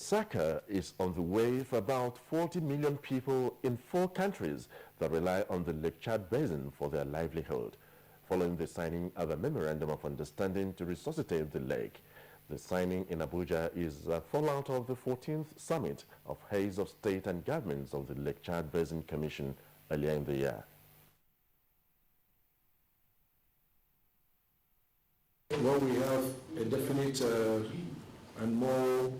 Soccer is on the way for about 40 million people in 4 countries that rely on the Lake Chad Basin for their livelihood. Following the signing of a memorandum of understanding to resuscitate the lake, the signing in Abuja is a fallout of the 14th summit of heads of state and governments of the Lake Chad Basin Commission earlier in the year. Well, we have a definite and more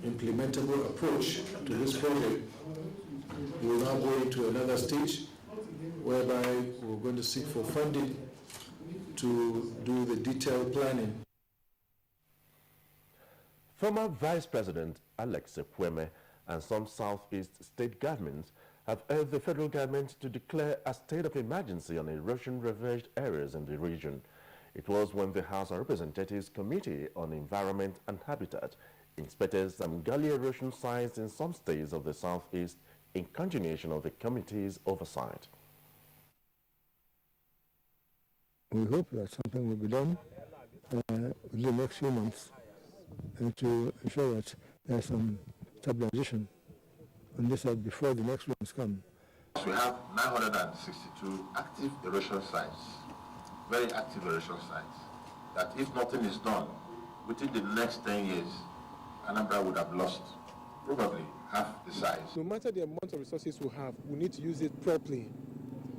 implementable approach to this project. We will now go into another stage whereby we're going to seek for funding to do the detailed planning. Former Vice President Alex Ekweme and some Southeast state governments have urged the federal government to declare a state of emergency on erosion-ravaged areas in the region. It was when the House of Representatives Committee on Environment and Habitat inspected some gully erosion sites in some states of the Southeast in continuation of the committee's oversight. We hope that something will be done within the next few months to ensure that there's some stabilization on this side before the next ones come. We have 962 active erosion sites, very active erosion sites, that if nothing is done, within the next 10 years, Anambra would have lost probably half the size. No matter the amount of resources we have, we need to use it properly.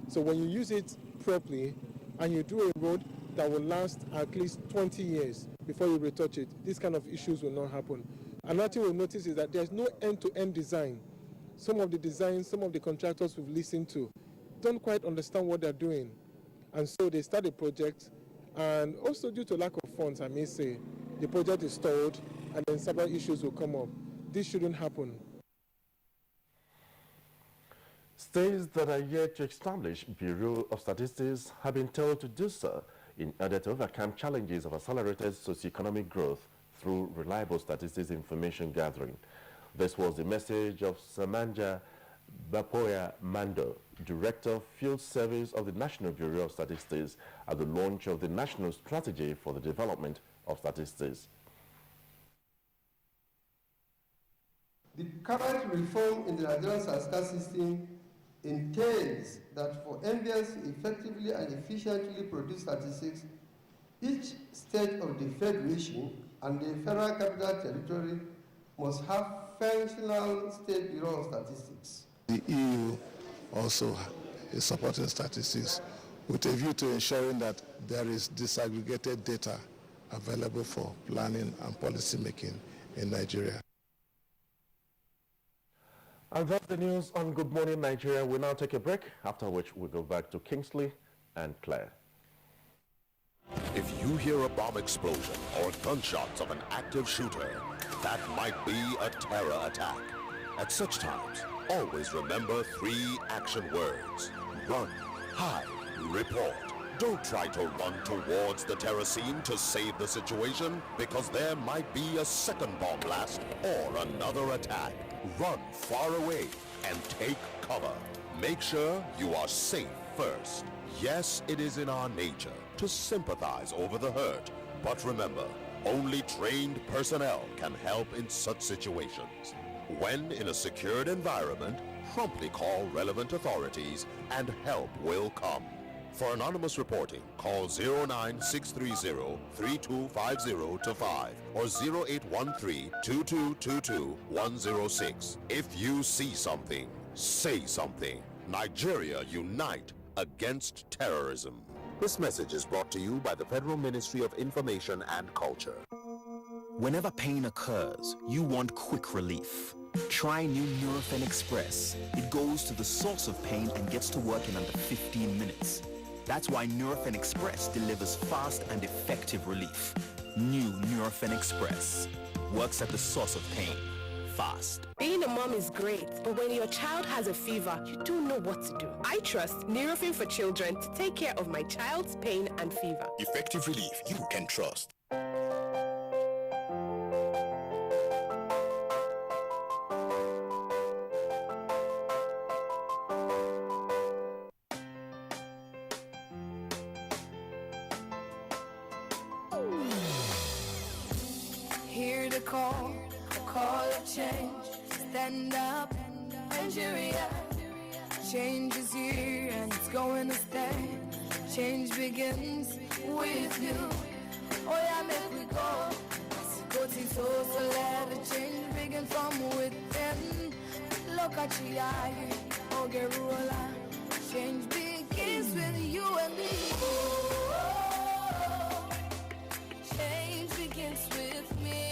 So when you use it properly and you do a road that will last at least 20 years before you retouch it, these kind of issues will not happen. Another thing we'll notice is that there's no end-to-end design. Some of the designs, some of the contractors we've listened to don't quite understand what they're doing. And so they start a project, and also due to lack of funds, I may say, the project is stalled and then several issues will come up. This shouldn't happen. States that are yet to establish Bureau of Statistics have been told to do so in order to overcome challenges of accelerated socioeconomic growth through reliable statistics information gathering. This was the message of Samanja Bapoya Mando, Director of Field Service of the National Bureau of Statistics, at the launch of the National Strategy for the Development of Statistics. The current reform in the Nigerian statistics system entails that for NBS to effectively and efficiently produce statistics, each state of the Federation and the Federal Capital Territory must have functional State Bureau of Statistics. The EU also is supporting statistics with a view to ensuring that there is disaggregated data available for planning and policy making in Nigeria. And that's the news on Good Morning Nigeria. We'll now take a break, after which we'll go back to Kingsley and Claire. If you hear a bomb explosion or gunshots of an active shooter, that might be a terror attack. At such times, always remember 3 action words: run, hide, report. Don't try to run towards the terror scene to save the situation, because there might be a second bomb blast or another attack. Run far away and take cover. Make sure you are safe first. Yes, it is in our nature to sympathize over the hurt, but remember, only trained personnel can help in such situations. When in a secured environment, promptly call relevant authorities and help will come. For anonymous reporting, call 09630-3250-5 or 0813-2222-106. If you see something, say something. Nigeria unite against terrorism. This message is brought to you by the Federal Ministry of Information and Culture. Whenever pain occurs, you want quick relief. Try new Nurofen Express. It goes to the source of pain and gets to work in under 15 minutes. That's why Nurofen Express delivers fast and effective relief. New Nurofen Express works at the source of pain, fast. Being a mom is great, but when your child has a fever, you don't know what to do. I trust Nurofen for Children to take care of my child's pain and fever. Effective relief you can trust. Hear the call call of change. Stand up, Nigeria. Change is here and it's going to stay. Change begins with you. Oh yeah, make we go. Go to so let the change begin from within. Look at you, oh Gerula. Change begins with you and me. Oh, change begins with me.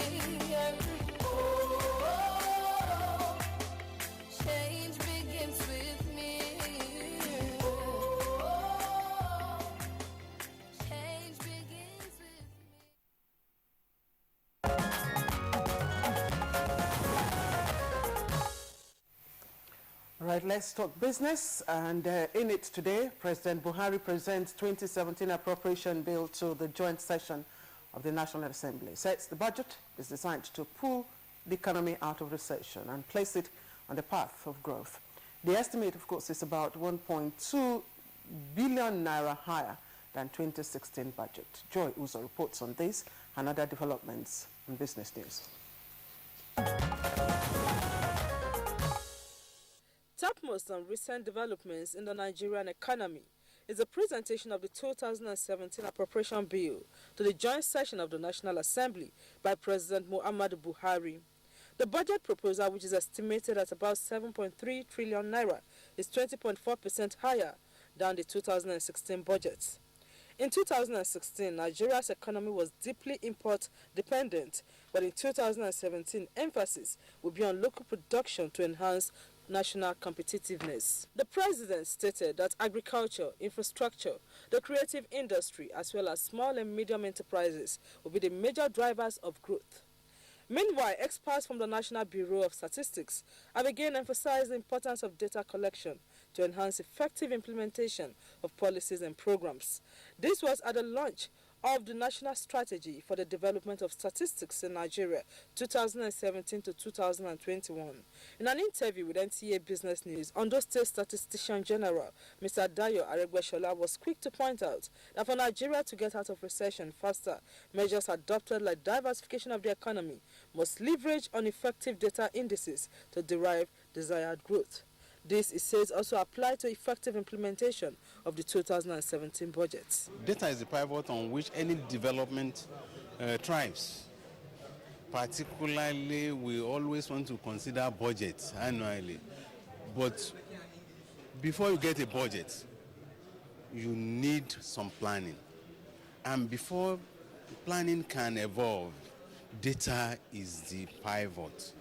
Oh, change begins with me. Oh, change begins with me. All right, let's talk business. And in it today, President Buhari presents 2017 appropriation bill to the joint session of the National Assembly. Says the budget is designed to pull the economy out of recession and place it on the path of growth. The estimate, of course, is about 1.2 billion naira higher than 2016 budget. Joy Uzo reports on this and other developments in business news. Topmost on recent developments in the Nigerian economy is the presentation of the 2017 appropriation bill to the joint session of the National Assembly by President Muhammadu Buhari. The budget proposal, which is estimated at about 7.3 trillion naira, is 20.4% higher than the 2016 budget. In 2016, Nigeria's economy was deeply import-dependent, but in 2017, emphasis will be on local production to enhance national competitiveness. The president stated that agriculture, infrastructure, the creative industry, as well as small and medium enterprises will be the major drivers of growth. Meanwhile, experts from the National Bureau of Statistics have again emphasized the importance of data collection to enhance effective implementation of policies and programs. This was at the launch of the National Strategy for the Development of Statistics in Nigeria 2017 to 2021. In an interview with NTA Business News, Ondo State Statistician General Mr. Dayo Aregbesola was quick to point out that for Nigeria to get out of recession faster, measures adopted like diversification of the economy must leverage on effective data indices to derive desired growth. This, it says, also applies to effective implementation of the 2017 budget. Data is the pivot on which any development thrives. Particularly, we always want to consider budgets annually. But before you get a budget, you need some planning. And before planning can evolve, data is the pivot.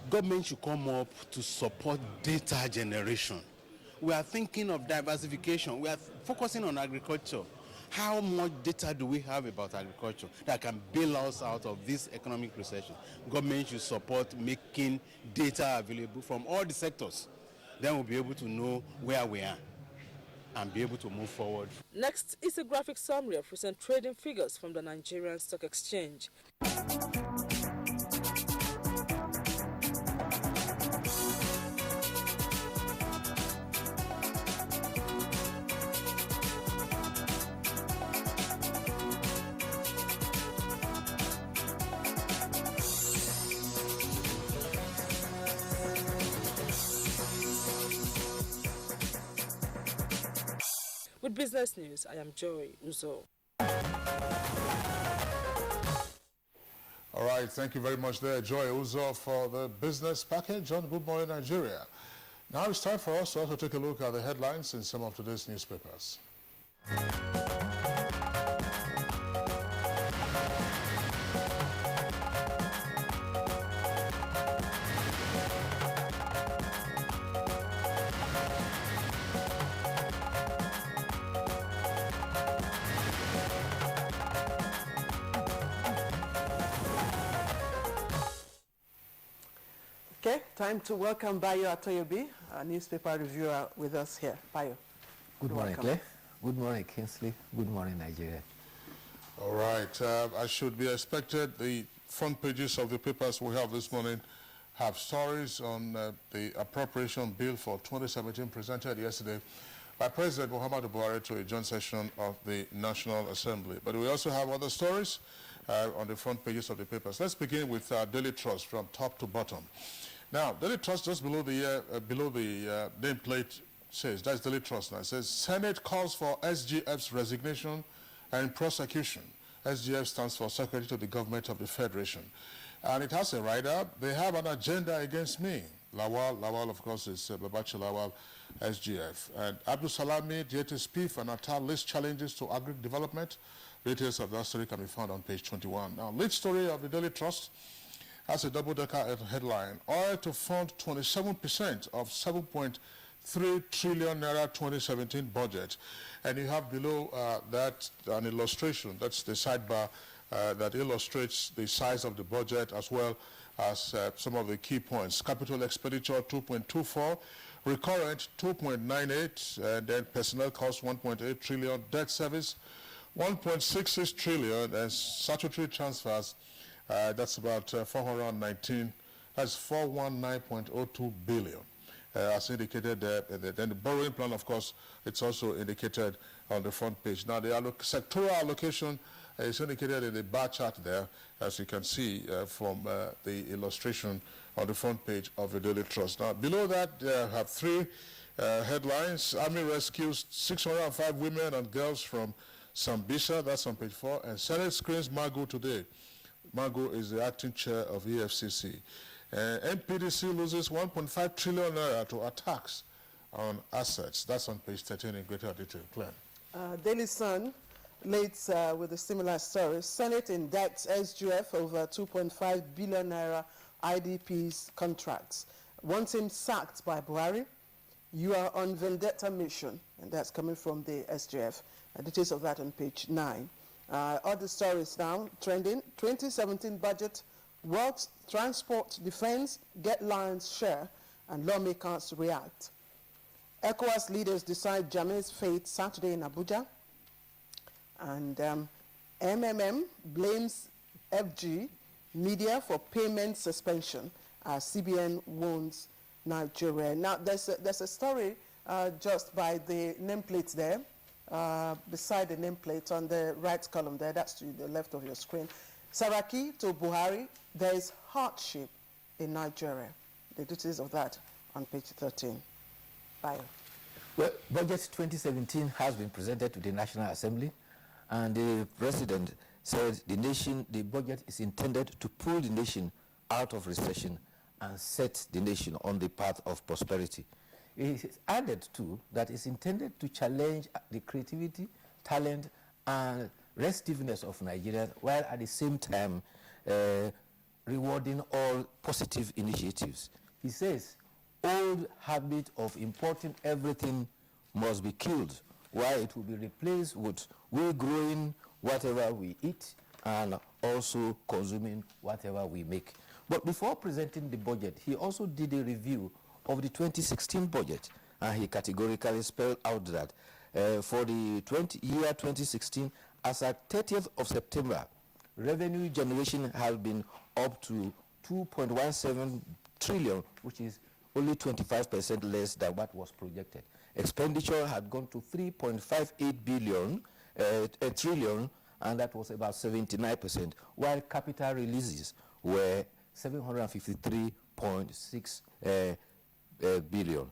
Government should come up to support data generation. We are thinking of diversification. We are focusing on agriculture. How much data do we have about agriculture that can bail us out of this economic recession? Government should support making data available from all the sectors. Then we'll be able to know where we are and be able to move forward. Next is a graphic summary of recent trading figures from the Nigerian Stock Exchange. With business news, I am Joy Uzo. All right, thank you very much there, Joy Uzo, for the business package on Good Morning Nigeria. Now it's time for us to also take a look at the headlines in some of today's newspapers. Okay, time to welcome Bayo Atoyobi, a newspaper reviewer with us here. Bayo. Good morning, Clay. Good morning, Kingsley. Good morning, Nigeria. All right, as should be expected, the front pages of the papers we have this morning have stories on the appropriation bill for 2017 presented yesterday by President Muhammadu Buhari to a joint session of the National Assembly. But we also have other stories on the front pages of the papers. Let's begin with Daily Trust from top to bottom. Now, Daily Trust just below the nameplate says, that's Daily Trust now, it says, Senate calls for SGF's resignation and prosecution. SGF stands for Secretary to the Government of the Federation. And it has a write-up. They have an agenda against me. Lawal, of course, is Babachi Lawal, SGF. And Abdul Salami, DHSP, and Atal list challenges to agri-development. Details of that story can be found on page 21. Now, lead story of the Daily Trust has a double-decker headline. Oil to fund 27% of 7.3 trillion naira 2017 budget. And you have below that an illustration. That's the sidebar that illustrates the size of the budget as well as some of the key points. Capital expenditure 2.24, recurrent 2.98, and then personnel cost 1.8 trillion, debt service 1.66 trillion, and statutory transfers that's about 419.02 billion. As indicated there. Then the borrowing plan, of course, it's also indicated on the front page. Now, the sectoral allocation is indicated in the bar chart there, as you can see from the illustration on the front page of the Daily Trust. Now, below that, there have three headlines. Army rescues 605 women and girls from Sambisa, that's on page 4, and Senate screens Magu today. Magu is the acting chair of EFCC. NPDC loses 1.5 trillion naira to attacks on assets. That's on page 13 in greater detail. Claire. Daily Sun leads with a similar story. Senate indicts SGF over 2.5 billion naira IDP's contracts. Wants him sacked by Buhari. You are on vendetta mission, and that's coming from the SGF. Details of that on page 9. Other stories now trending. 2017 budget. Works, transport, defense, get lion's share, and lawmakers react. ECOWAS leaders decide Jammeh's fate Saturday in Abuja. And MMM blames FG media for payment suspension as CBN warns Nigeria. Now, there's a story just by the nameplate there, beside the nameplate on the right column there, that's to the left of your screen. Saraki to Buhari, there is hardship in Nigeria. The details of that on page 13. Bye. Well, Budget 2017 has been presented to the National Assembly, and the President said the budget is intended to pull the nation out of recession and set the nation on the path of prosperity. It is added to that it's intended to challenge the creativity, talent, and restiveness of Nigeria, while at the same time rewarding all positive initiatives. He says, old habit of importing everything must be killed, while it will be replaced with we growing whatever we eat and also consuming whatever we make. But before presenting the budget, he also did a review of the 2016 budget, and he categorically spelled out that for the year 2016, as at 30th of September, revenue generation has been up to 2.17 trillion, which is only 25% less than what was projected. Expenditure had gone to 3.58 trillion, and that was about 79%, while capital releases were 753.6 billion.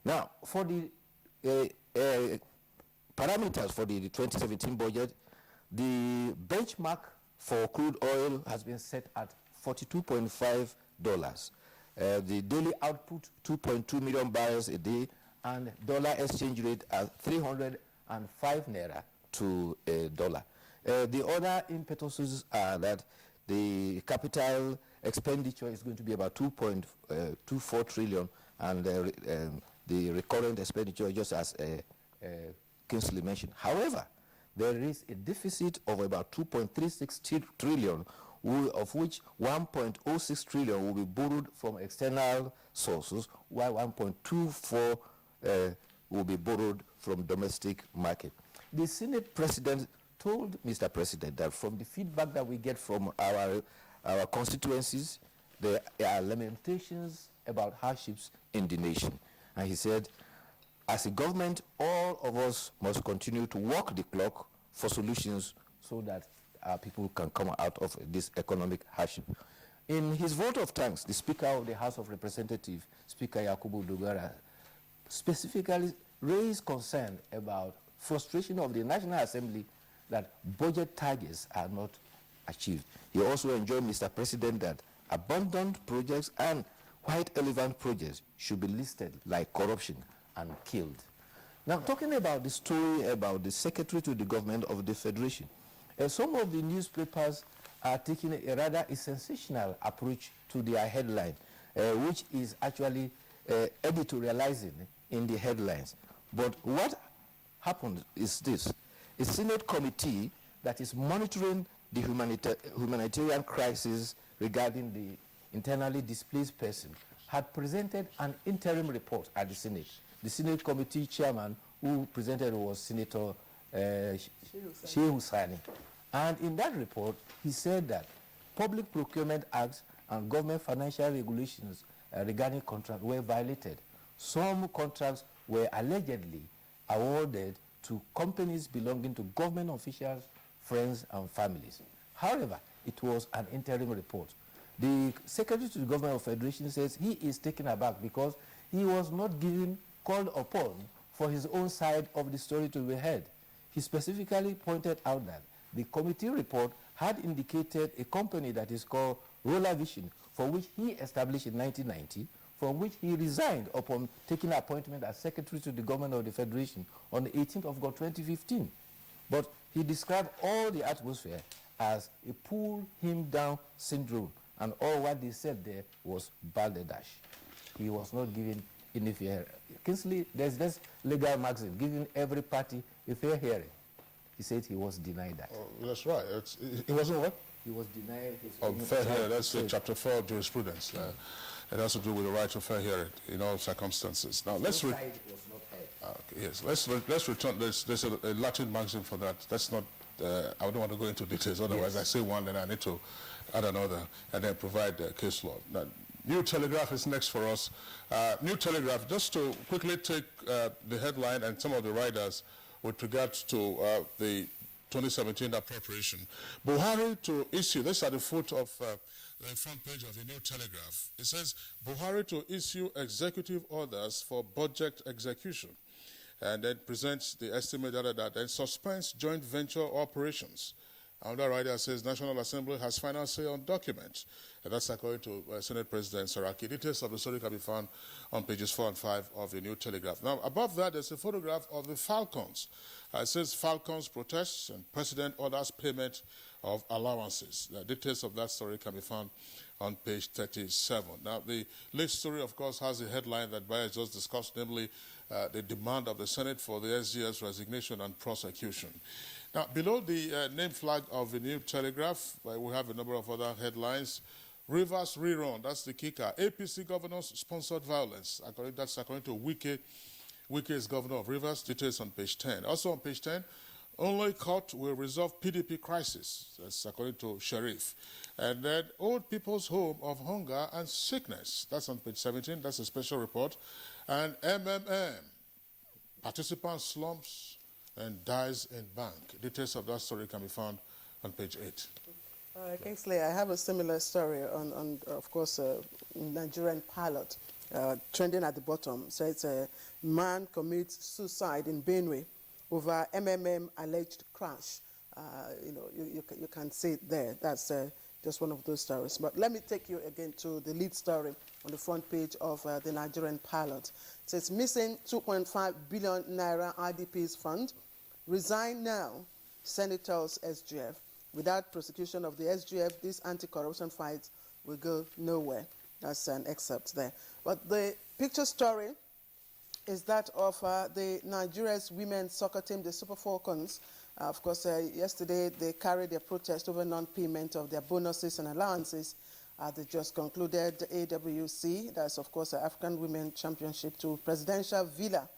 Now, for the parameters for the 2017 budget, the benchmark for crude oil has been set at $42.5. The daily output, 2.2 million barrels a day, and dollar exchange rate at 305 naira to a dollar. The other impetuses are that the capital expenditure is going to be about 2.24 trillion, and the recurrent expenditure, just as Kingsley mentioned. However, there is a deficit of about 2.36 trillion, of which 1.06 trillion will be borrowed from external sources, while 1.24 will be borrowed from domestic market. The Senate President told Mr. President that from the feedback that we get from our constituencies, there are lamentations about hardships in the nation. And he said, As a government, all of us must continue to walk the clock for solutions so that our people can come out of this economic hardship. In his vote of thanks, the Speaker of the House of Representatives, Speaker Yakubu Dogara, specifically raised concern about frustration of the National Assembly that budget targets are not achieved. He also enjoined Mr. President that abandoned projects and white elephant projects should be listed like corruption and killed. Now, talking about the story about the Secretary to the Government of the Federation, some of the newspapers are taking a rather sensational approach to their headline, which is actually editorializing in the headlines. But what happened is this: a Senate committee that is monitoring the humanitarian crisis regarding the internally displaced person had presented an interim report at the Senate. The Senate committee chairman who presented was Senator Sheikh Hussaini. And in that report, he said that Public Procurement Acts and government financial regulations regarding contracts were violated. Some contracts were allegedly awarded to companies belonging to government officials, friends, and families. However, it was an interim report. The Secretary to the Government of Federation says he is taken aback because he was not called upon for his own side of the story to be heard. He specifically pointed out that the committee report had indicated a company that is called Roller Vision, for which he established in 1990, from which he resigned upon taking appointment as Secretary to the Government of the Federation on the 18th of August 2015. But he described all the atmosphere as a pull-him-down syndrome, and all what they said there was balderdash. He was not given any fair. Kingsley, there's this legal maxim, giving every party a fair hearing. He said he was denied that. Oh, that's right. It wasn't what? He was denied his fair hearing. That's chapter 4 of jurisprudence. It has to do with the right to fair hearing in all circumstances. Now, let's side was not heard. yes, let's return. There's a Latin maxim for that. That's not. I don't want to go into details. Otherwise, yes. I say one, then I need to add another, and then provide case law. Now, New Telegraph is next for us. New Telegraph, just to quickly take the headline and some of the riders with regards to the 2017 appropriation. Buhari to issue, this is at the foot of the front page of the New Telegraph. It says, Buhari to issue executive orders for budget execution, and then presents the estimate that then suspends joint venture operations. Another writer says National Assembly has final say on documents. And that's according to Senate President Saraki. Details of the story can be found on pages 4 and 5 of the New Telegraph. Now, above that, there's a photograph of the Falcons. It says Falcons protests and President orders payment of allowances. The details of that story can be found on page 37. Now, the lead story, of course, has a headline that Bayer just discussed, namely the demand of the Senate for the SG's resignation and prosecution. Now, below the name flag of the New Telegraph, we have a number of other headlines. Rivers rerun, that's the kicker. APC governors sponsored violence. That's according to Wike. Wike is governor of Rivers. Details on page 10. Also on page 10, only court will resolve PDP crisis. That's according to Sheriff. And then Old People's Home of Hunger and Sickness. That's on page 17. That's a special report. And MMM, participant slumps and dies in bank. Details of that story can be found on page 8. Kingsley, I have a similar story on of course, Nigerian pilot trending at the bottom. So it's a man commits suicide in Benue over MMM alleged crash. You can see it there. That's just one of those stories. But let me take you again to the lead story on the front page of the Nigerian pilot. It says missing 2.5 billion naira IDP's fund. Resign now, Senators SGF. Without prosecution of the SGF, this anti-corruption fight will go nowhere. That's an excerpt there. But the picture story is that of the Nigeria's women's soccer team, the Super Falcons. Of course, yesterday they carried their protest over non-payment of their bonuses and allowances. They just concluded the AWC, that's of course the African Women Championship, to Presidential Villa,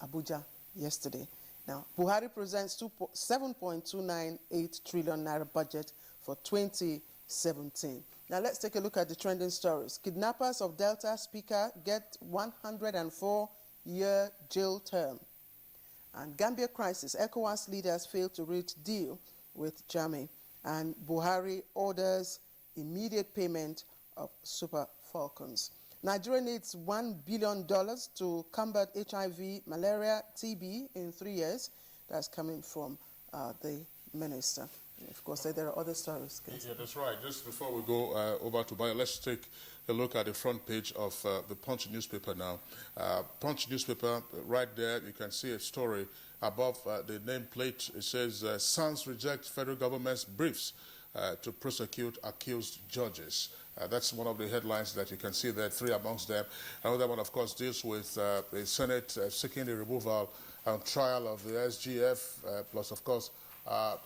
Abuja, yesterday. Now, Buhari presents 7.298 trillion naira budget for 2017. Now, let's take a look at the trending stories. Kidnappers of Delta Speaker get 104 year jail term. And Gambia crisis, ECOWAS leaders failed to reach deal with Jammeh, and Buhari orders immediate payment of Super Falcons. Nigeria needs $1 billion to combat HIV, malaria, TB in 3 years. That's coming from the minister. Of course, there are other stories. Yeah, that's right. Just before we go over to Bayo, let's take a look at the front page of the Punch newspaper now. Punch newspaper, right there, you can see a story above the nameplate. It says, SANS rejects federal government's briefs to prosecute accused judges. That's one of the headlines that you can see there, 3 amongst them. Another one, of course, deals with the Senate seeking the removal and trial of the SGF, plus, of course,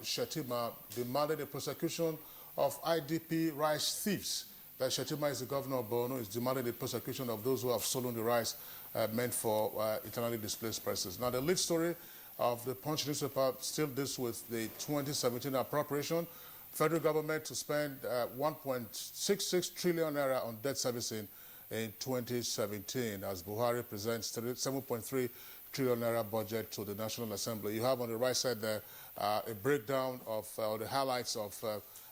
Shetima demanded the prosecution of IDP rice thieves. That Shetima is the governor of Borno, is demanding the prosecution of those who have stolen the rice meant for internally displaced persons. Now, the lead story of the Punch newspaper still deals with the 2017 appropriation. Federal government to spend 1.66 trillion naira on debt servicing in 2017 as Buhari presents 7.3 trillion naira budget to the National Assembly. You have on the right side there a breakdown of the highlights of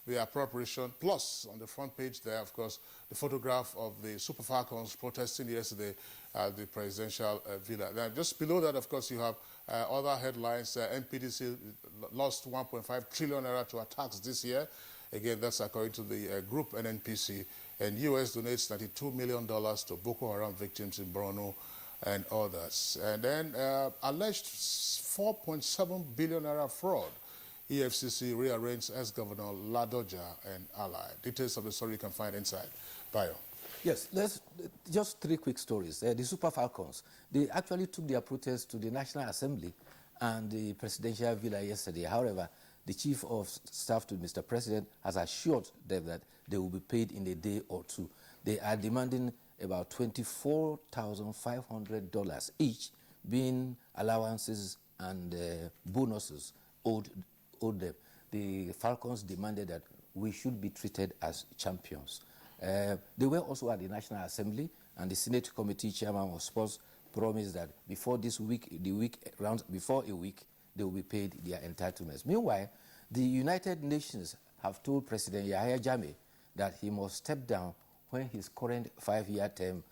the appropriation, plus on the front page there, of course, the photograph of the Super Falcons protesting yesterday at the presidential villa. Now, just below that, of course, you have other headlines. MPDC lost 1.5 trillion naira to attacks this year. Again, that's according to the group NNPC. And U.S. donates $92 million to Boko Haram victims in Borno and others. And then alleged 4.7 billion naira fraud. EFCC rearranged ex-governor Ladoja and ally. Details of the story you can find inside. Bayo. Yes, just 3 quick stories. The Super Falcons, they actually took their protest to the National Assembly and the presidential villa yesterday. However, the chief of staff to Mr. President has assured them that they will be paid in a day or 2. They are demanding about $24,500 each, being allowances and bonuses owed them. The Falcons demanded that we should be treated as champions. They were also at the National Assembly, and the Senate Committee Chairman of Sports promised that before before a week, they will be paid their entitlements. Meanwhile, the United Nations have told President Yahya Jammeh that he must step down when his current 5-year term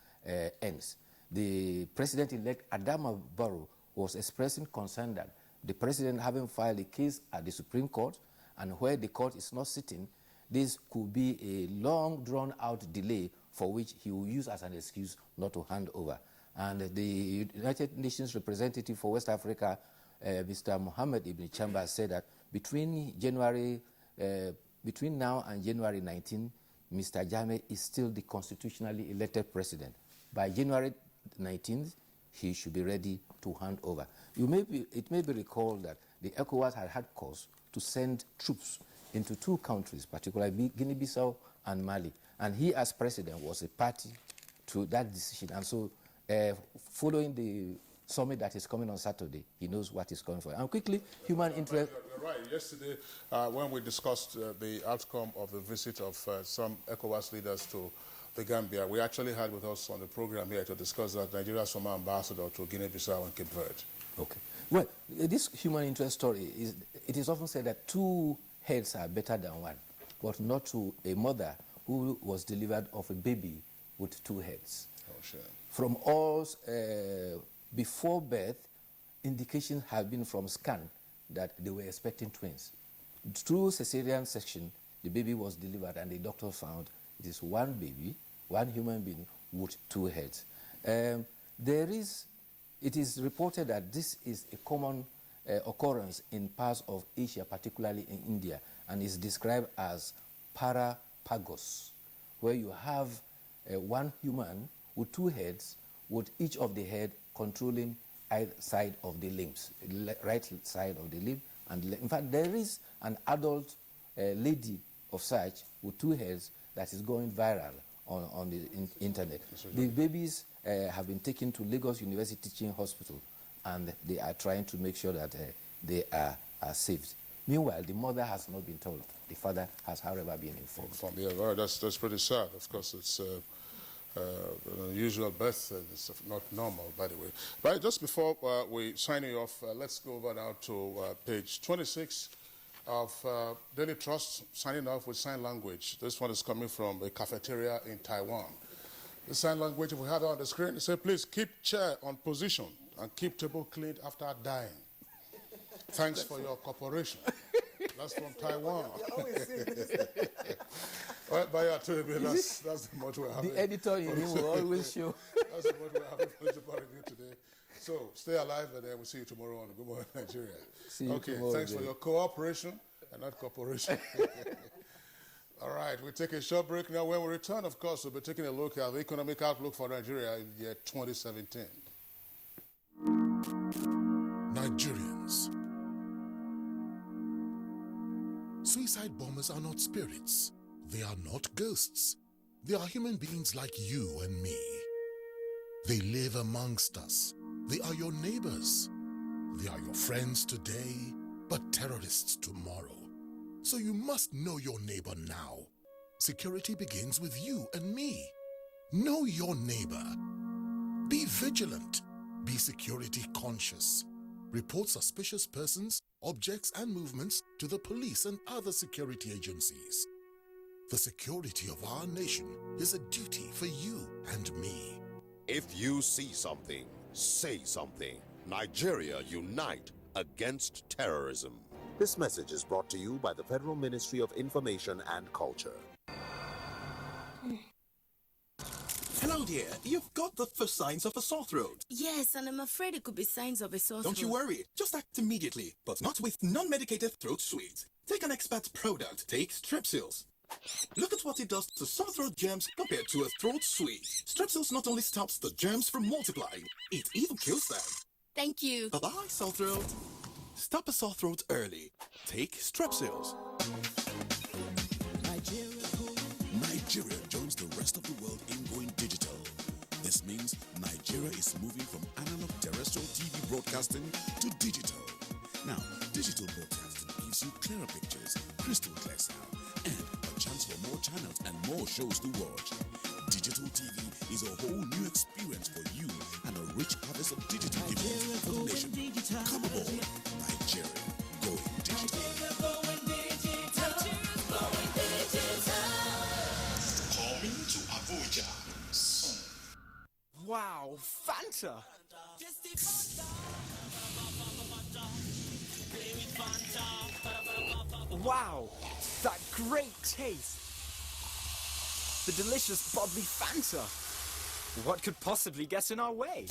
ends. The President-elect Adama Barrow was expressing concern that the President, having filed a case at the Supreme Court, and where the court is not sitting, this could be a long, drawn-out delay for which he will use as an excuse not to hand over. And the United Nations representative for West Africa, Mr. Mohammed Ibn Chambers, said that between now and January 19, Mr. Jammeh is still the constitutionally elected president. By January 19th, he should be ready to hand over. It may be recalled that the ECOWAS had cause to send troops into 2 countries, particularly Guinea-Bissau and Mali. And he, as president, was a party to that decision. And so, following the summit that is coming on Saturday, he knows what is coming for. And quickly, human interest. You're right. Yesterday, when we discussed the outcome of the visit of some ECOWAS leaders to the Gambia, we actually had with us on the program here to discuss that Nigeria's former ambassador to Guinea-Bissau and Cape Verde. Okay. Well, this human interest story, it is often said that 2 heads are better than 1, but not to a mother who was delivered of a baby with 2 heads. Oh, sure. From all, before birth, indications have been from scan that they were expecting twins. Through cesarean section, the baby was delivered, and the doctor found it is 1 baby, 1 human being with 2 heads. It is reported that this is a common occurrence in parts of Asia, particularly in India, and is described as parapagos, where you have 1 human with 2 heads, with each of the head controlling either side of the limbs, right side of the limb. And in fact, there is an adult lady of such with 2 heads that is going viral on the internet. The babies have been taken to Lagos University Teaching Hospital, and they are trying to make sure that they are saved. Meanwhile, the mother has not been told. The father has, however, been informed. Yeah, well, that's pretty sad. Of course, it's an unusual birth. It's not normal, by the way. But just before we sign you off, let's go over now to page 26 of Daily Trust, signing off with sign language. This one is coming from a cafeteria in Taiwan. The sign language, if we have it on the screen, it says, please keep chair on position and keep table cleaned after dying. Thanks for your cooperation. That's from Taiwan. Well, that's the much we're having. The editor in him will always show. That's the much we're having for the review today. So stay alive, and then we'll see you tomorrow on Good Morning Nigeria. See you tomorrow, thanks for your cooperation and not cooperation. All right, we'll take a short break now. When we return, of course, we'll be taking a look at the economic outlook for Nigeria in the year 2017. Nigerians. Suicide bombers are not spirits. They are not ghosts. They are human beings like you and me. They live amongst us. They are your neighbors. They are your friends today, but terrorists tomorrow. So you must know your neighbor now. Security begins with you and me. Know your neighbor. Be vigilant. Be security conscious. Report suspicious persons, objects, and movements to the police and other security agencies. The security of our nation is a duty for you and me. If you see something, say something. Nigeria, unite against terrorism. This message is brought to you by the Federal Ministry of Information and Culture. Hello, dear. You've got the first signs of a sore throat. Yes, and I'm afraid it could be signs of a sore throat. Don't you worry. Just act immediately, but not with non-medicated throat sweet. Take an expert product. Take Strepsils. Look at what it does to sore throat germs compared to a throat sweet. Strepsils not only stops the germs from multiplying, it even kills them. Thank you. Bye-bye, sore throat. Stop a sore throat early. Take Strepsils. Nigeria joins the rest of the world in going digital. This means Nigeria is moving from analog terrestrial TV broadcasting to digital. Now, digital broadcasting gives you clearer pictures, crystal clear sound, and a chance for more channels and more shows to watch. Digital TV is a whole new experience for you and a rich harvest of digital events for the nation. Come aboard, Nigeria going digital. Coming to Abuja soon. Wow, Fanta! Wow, that great taste! The delicious bubbly Fanta! What could possibly get in our way?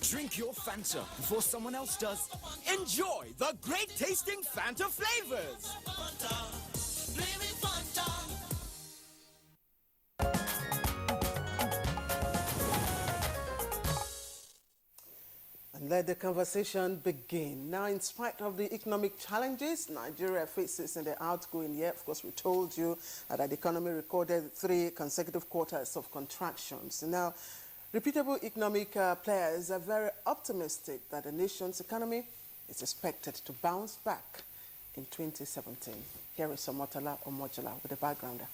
Drink your Fanta before someone else does. Enjoy the great tasting Fanta flavors! And let the conversation begin. Now, in spite of the economic challenges Nigeria faces in the outgoing year, of course, we told you that the economy recorded 3 consecutive quarters of contractions. Now, reputable economic players are very optimistic that the nation's economy is expected to bounce back in 2017. Here is Omotala Omojola with the backgrounder.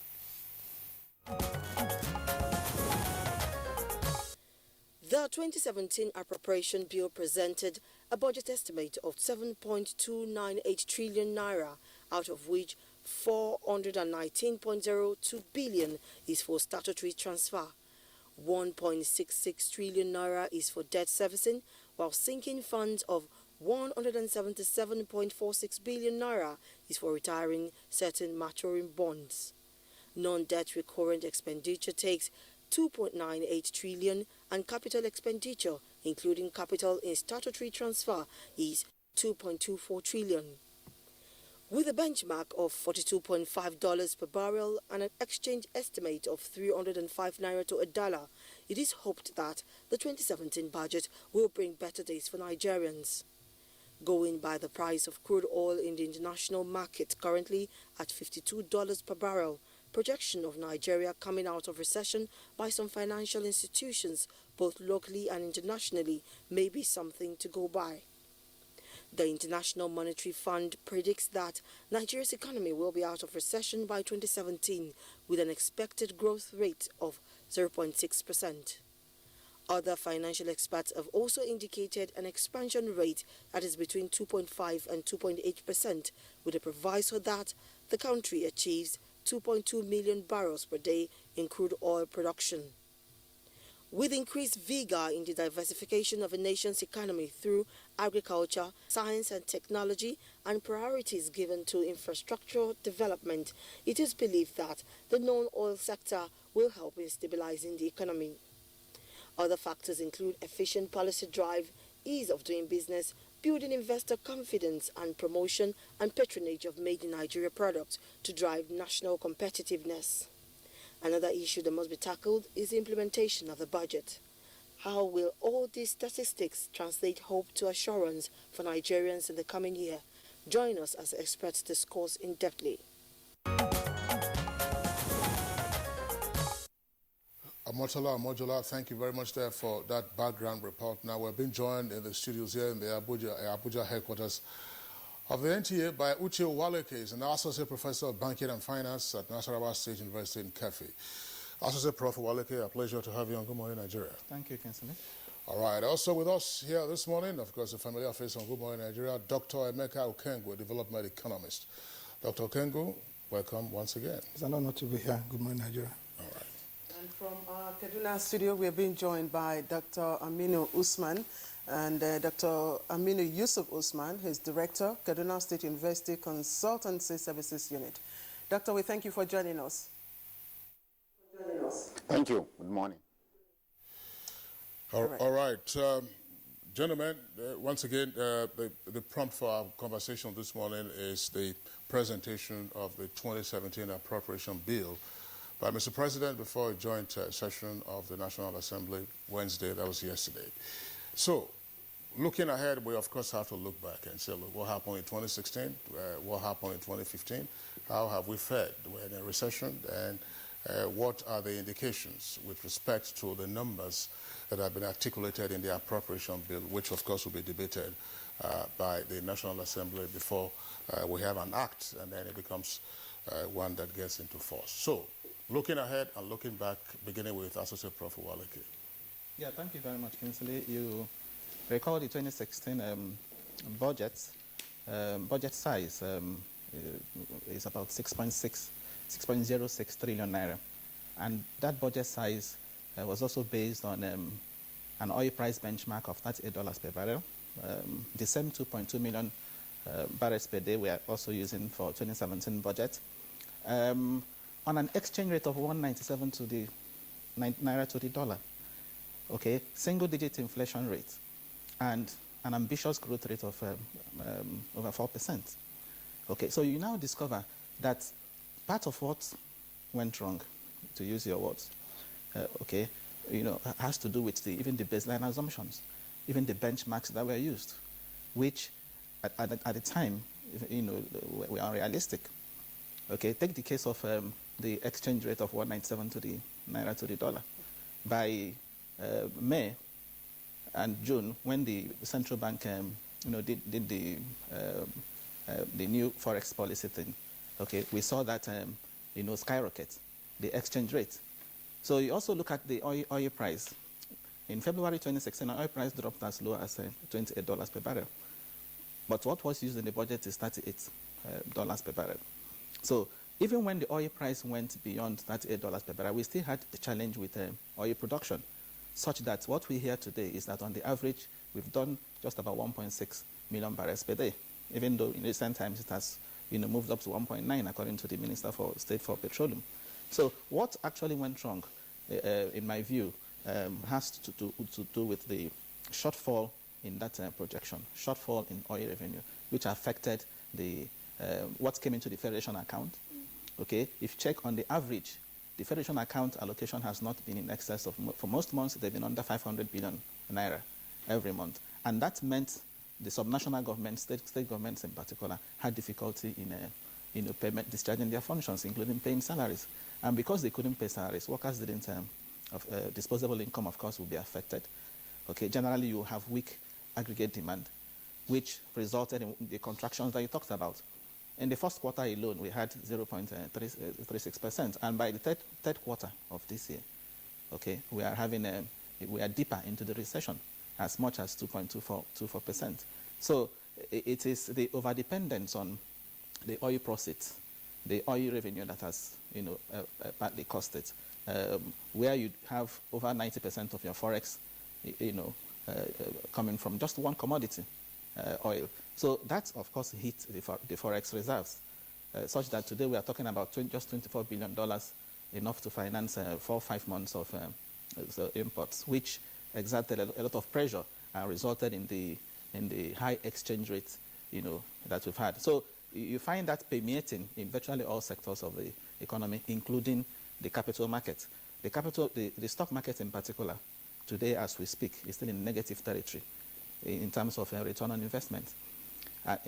The 2017 appropriation bill presented a budget estimate of 7.298 trillion naira, out of which 419.02 billion is for statutory transfer. 1.66 trillion naira is for debt servicing, while sinking funds of 177.46 billion naira is for retiring certain maturing bonds. Non-debt recurrent expenditure takes 2.98 trillion and capital expenditure, including capital in statutory transfer, is 2.24 trillion. With a benchmark of $42.5 per barrel and an exchange estimate of 305 naira to a dollar, it is hoped that the 2017 budget will bring better days for Nigerians. Going by the price of crude oil in the international market currently at $52 per barrel, projection of Nigeria coming out of recession by some financial institutions, both locally and internationally, may be something to go by. The International Monetary Fund predicts that Nigeria's economy will be out of recession by 2017 with an expected growth rate of 0.6%. Other financial experts have also indicated an expansion rate that is between 2.5 and 2.8%, with a proviso that the country achieves 2.2 million barrels per day in crude oil production. With increased vigor in the diversification of a nation's economy through agriculture, science and technology, and priorities given to infrastructural development, it is believed that the non-oil sector will help in stabilizing the economy. Other factors include efficient policy drive, ease of doing business, building investor confidence, and promotion and patronage of made-in-Nigeria products to drive national competitiveness. Another issue that must be tackled is the implementation of the budget. How will all these statistics translate hope to assurance for Nigerians in the coming year? Join us as experts discuss in-depthly. Amotola, thank you very much there for that background report. Now we're being joined in the studios here in the Abuja headquarters of the NTA by Uche Waleke, an Associate Professor of Banking and Finance at Nasarawa State University in Kefi. Associate Prof. Waleke, a pleasure to have you on Good Morning Nigeria. Thank you, Councillor. All right, also with us here this morning, of course, a familiar face on Good Morning Nigeria, Dr. Emeka Okengu, a development economist. Dr. Okengu, welcome once again. It's an honor to be here. Good Morning Nigeria. All right. And from our Kaduna studio, we are being joined by Dr. Aminu Usman and Dr. Aminu Yusuf Usman, his director, Kaduna State University Consultancy Services Unit. Doctor, we thank you for joining us. Thank you. Good morning. All right. Gentlemen, once again, the prompt for our conversation this morning is the presentation of the 2017 appropriation bill by Mr. President before a joint session of the National Assembly Wednesday, that was yesterday. So, looking ahead, we of course have to look back and say, look, what happened in 2016? What happened in 2015? How have we fared? We're in a recession, and what are the indications with respect to the numbers that have been articulated in the appropriation bill, which of course will be debated by the National Assembly before we have an act, and then it becomes one that gets into force. So, looking ahead and looking back, beginning with Associate Prof. Waleke. Yeah, thank you very much, Kinsley. You recall the 2016 budget size is about 6.06 trillion naira. And that budget size was also based on an oil price benchmark of $38 per barrel. The same 2.2 million barrels per day we are also using for 2017 budget. On an exchange rate of 197 to the naira to the dollar. Okay, single-digit inflation rate, and an ambitious growth rate of over 4%. Okay, so you now discover that part of what went wrong, to use your words, okay, has to do with even the baseline assumptions, even the benchmarks that were used, which at the time, were unrealistic. Okay, take the case of the exchange rate of 197 to the naira to the dollar. By May and June, when the central bank, did the new forex policy thing, okay, we saw that, skyrocket, the exchange rate. So you also look at the oil price. In February 2016, the oil price dropped as low as $28 per barrel. But what was used in the budget is $38 per barrel. So even when the oil price went beyond $38 per barrel, we still had the challenge with oil production, such that what we hear today is that on the average, we've done just about 1.6 million barrels per day, even though in recent times it has moved up to 1.9, according to the Minister for State for Petroleum. So what actually went wrong, in my view, has to do with the shortfall in that projection, shortfall in oil revenue, which affected the what came into the Federation account. Okay, if you check on the average, the Federation account allocation has not been in excess of, for most months, they've been under 500 billion naira every month. And that meant the subnational governments, state governments in particular, had difficulty in payment, discharging their functions, including paying salaries. And because they couldn't pay salaries, workers didn't have disposable income, of course, will be affected. Okay, generally you have weak aggregate demand. which resulted in the contractions that you talked about. In the first quarter alone, we had 0.36%, and by the third quarter of this year, okay, we are deeper into the recession, as much as 2.24%. So it is the overdependence on the oil proceeds, the oil revenue that has, partly caused it, where you have over 90% of your forex, coming from just one commodity, oil. So that, of course, hit the forex reserves, such that today we are talking about just $24 billion, enough to finance 4 or 5 months of imports, which exerted a lot of pressure and resulted in the high exchange rate, that we've had. So you find that permeating in virtually all sectors of the economy, including the capital market. The stock market in particular, today as we speak, is still in negative territory in terms of return on investment. That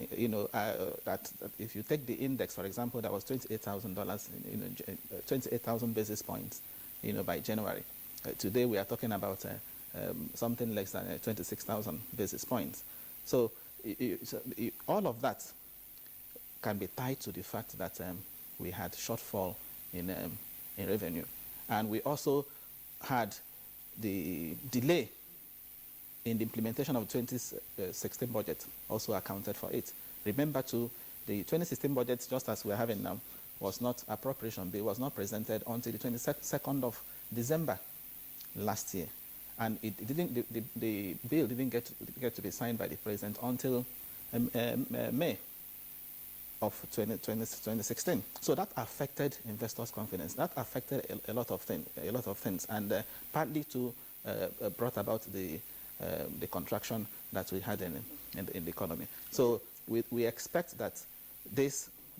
if you take the index, for example, that was $28,000, 28,000 basis points, by January. Today we are talking about something less than 26,000 basis points. So all of that can be tied to the fact that we had shortfall in revenue, and we also had the delay in the implementation of the 2016 budget also accounted for it. Remember too, the 2016 budget, just as we're having now, was not appropriation bill, was not presented until the 22nd of December last year. And the bill didn't get to be signed by the president until May of 2016. So that affected investors' confidence. That affected a lot of things, and partly to brought about the contraction that we had in the economy. So we expect that the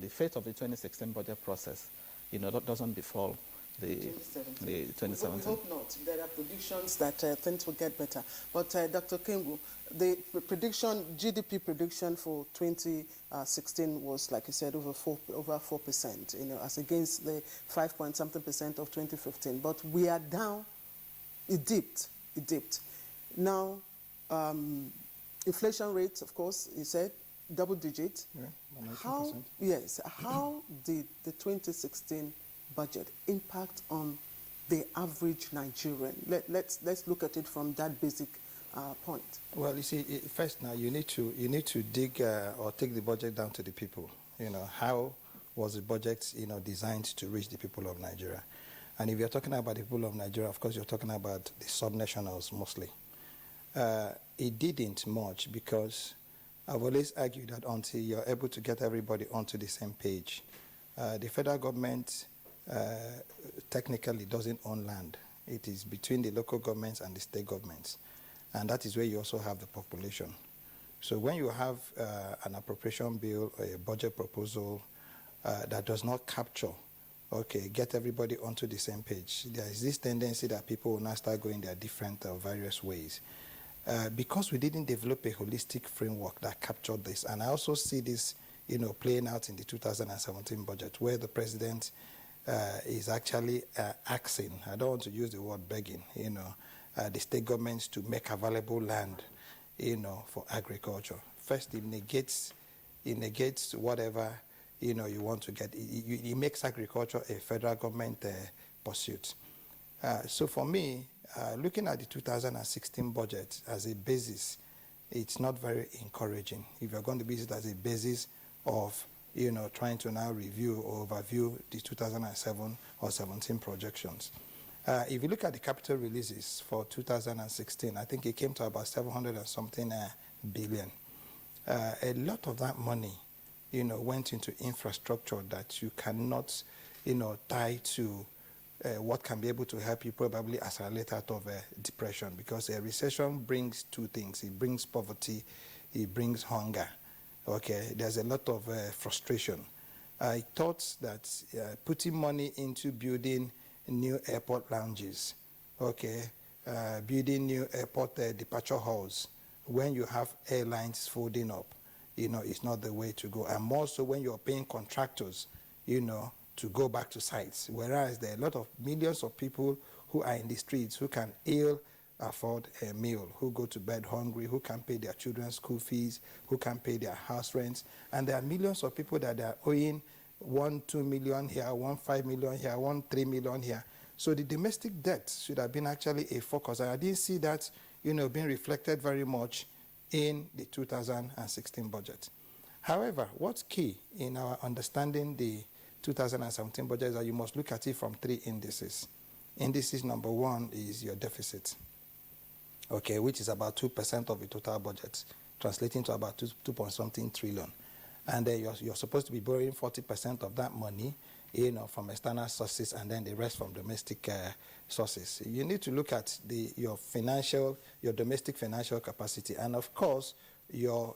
fate of the 2016 budget process, doesn't befall the 2017. We hope not. There are predictions that things will get better. But Dr. Kimbu, the GDP prediction for 2016 was, like you said, over 4%, as against the 5-point-something% of 2015. But we are down. It dipped. Now, inflation rates, of course, you said, double digit. Yeah, How did the 2016 budget impact on the average Nigerian? Let's look at it from that basic point. Well, you see, first now you need to dig or take the budget down to the people. How was the budget designed to reach the people of Nigeria? And if you're talking about the people of Nigeria, of course you're talking about the subnationals mostly. It didn't much, because I've always argued that until you're able to get everybody onto the same page, the federal government technically doesn't own land. It is between the local governments and the state governments. And that is where you also have the population. So when you have an appropriation bill or a budget proposal that does not capture, get everybody onto the same page, there is this tendency that people will now start going their different various ways. Because we didn't develop a holistic framework that captured this. And I also see this playing out in the 2017 budget, where the president is actually asking, I don't want to use the word begging, the state governments to make available land, for agriculture. First, it negates whatever, you want to get. It makes agriculture a federal government pursuit. So for me, looking at the 2016 budget as a basis, it's not very encouraging. If you're going to use it as a basis of, trying to now review or overview the 2007 or 17 projections. If you look at the capital releases for 2016, I think it came to about 700 and something billion. A lot of that money, went into infrastructure that you cannot, tie to what can be able to help you probably as a later out of depression, because a recession brings two things. It brings poverty, it brings hunger. There's a lot of frustration. I thought that putting money into building new airport lounges, building new airport departure halls, when you have airlines folding up, it's not the way to go. And more so when you're paying contractors, to go back to sites. Whereas there are a lot of millions of people who are in the streets who can hail afford a meal, who go to bed hungry, who can't pay their children's school fees, who can't pay their house rents. And there are millions of people that are owing 1, 2 million here, 1, 5 million here, 1, 3 million here. So the domestic debt should have been actually a focus. And I didn't see that, being reflected very much in the 2016 budget. However, what's key in our understanding the 2017 budget is that you must look at it from 3 indices. Indices number 1 is your deficit, okay, which is about 2% of the total budget, translating to about 2.something trillion. And then you're supposed to be borrowing 40% of that money, from external sources, and then the rest from domestic sources. You need to look at your domestic financial capacity, and of course, your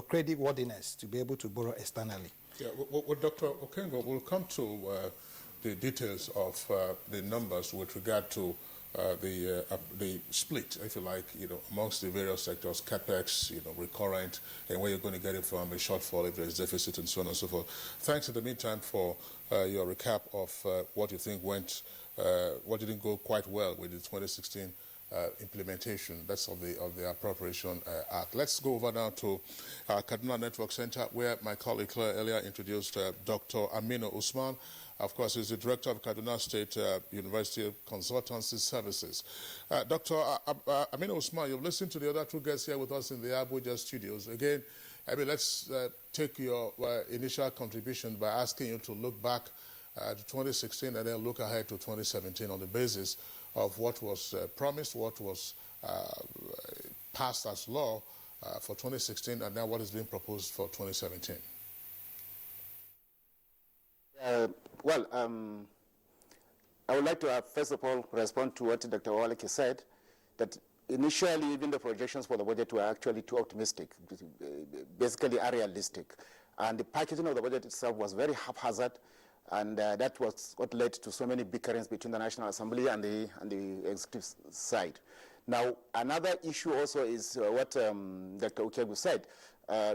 credit worthiness to be able to borrow externally. Yeah, well, Dr. Okengo, we'll come to the details of the numbers with regard to the split, if you like, amongst the various sectors, capex, recurrent, and where you're going to get it from, a shortfall, if there's deficit, and so on and so forth. Thanks in the meantime for your recap of what you think what didn't go quite well with the 2016 implementation. That's of the Appropriation Act. Let's go over now to Kaduna Network Center, where my colleague Claire earlier introduced Dr. Aminu Usman. Of course, he's the director of Kaduna State University Consultancy Services. Dr. Aminu Usman, you've listened to the other 2 guests here with us in the Abuja studios. Again, let's take your initial contribution by asking you to look back to 2016 and then look ahead to 2017 on the basis of what was promised, what was passed as law for 2016, and now what is being proposed for 2017. I would like to first of all respond to what Dr. Waleke said, that initially even the projections for the budget were actually too optimistic, basically unrealistic. And the packaging of the budget itself was very haphazard, and that was what led to so many bickerings between the National Assembly and the executive side. Now, another issue also is what Dr. Okegu said.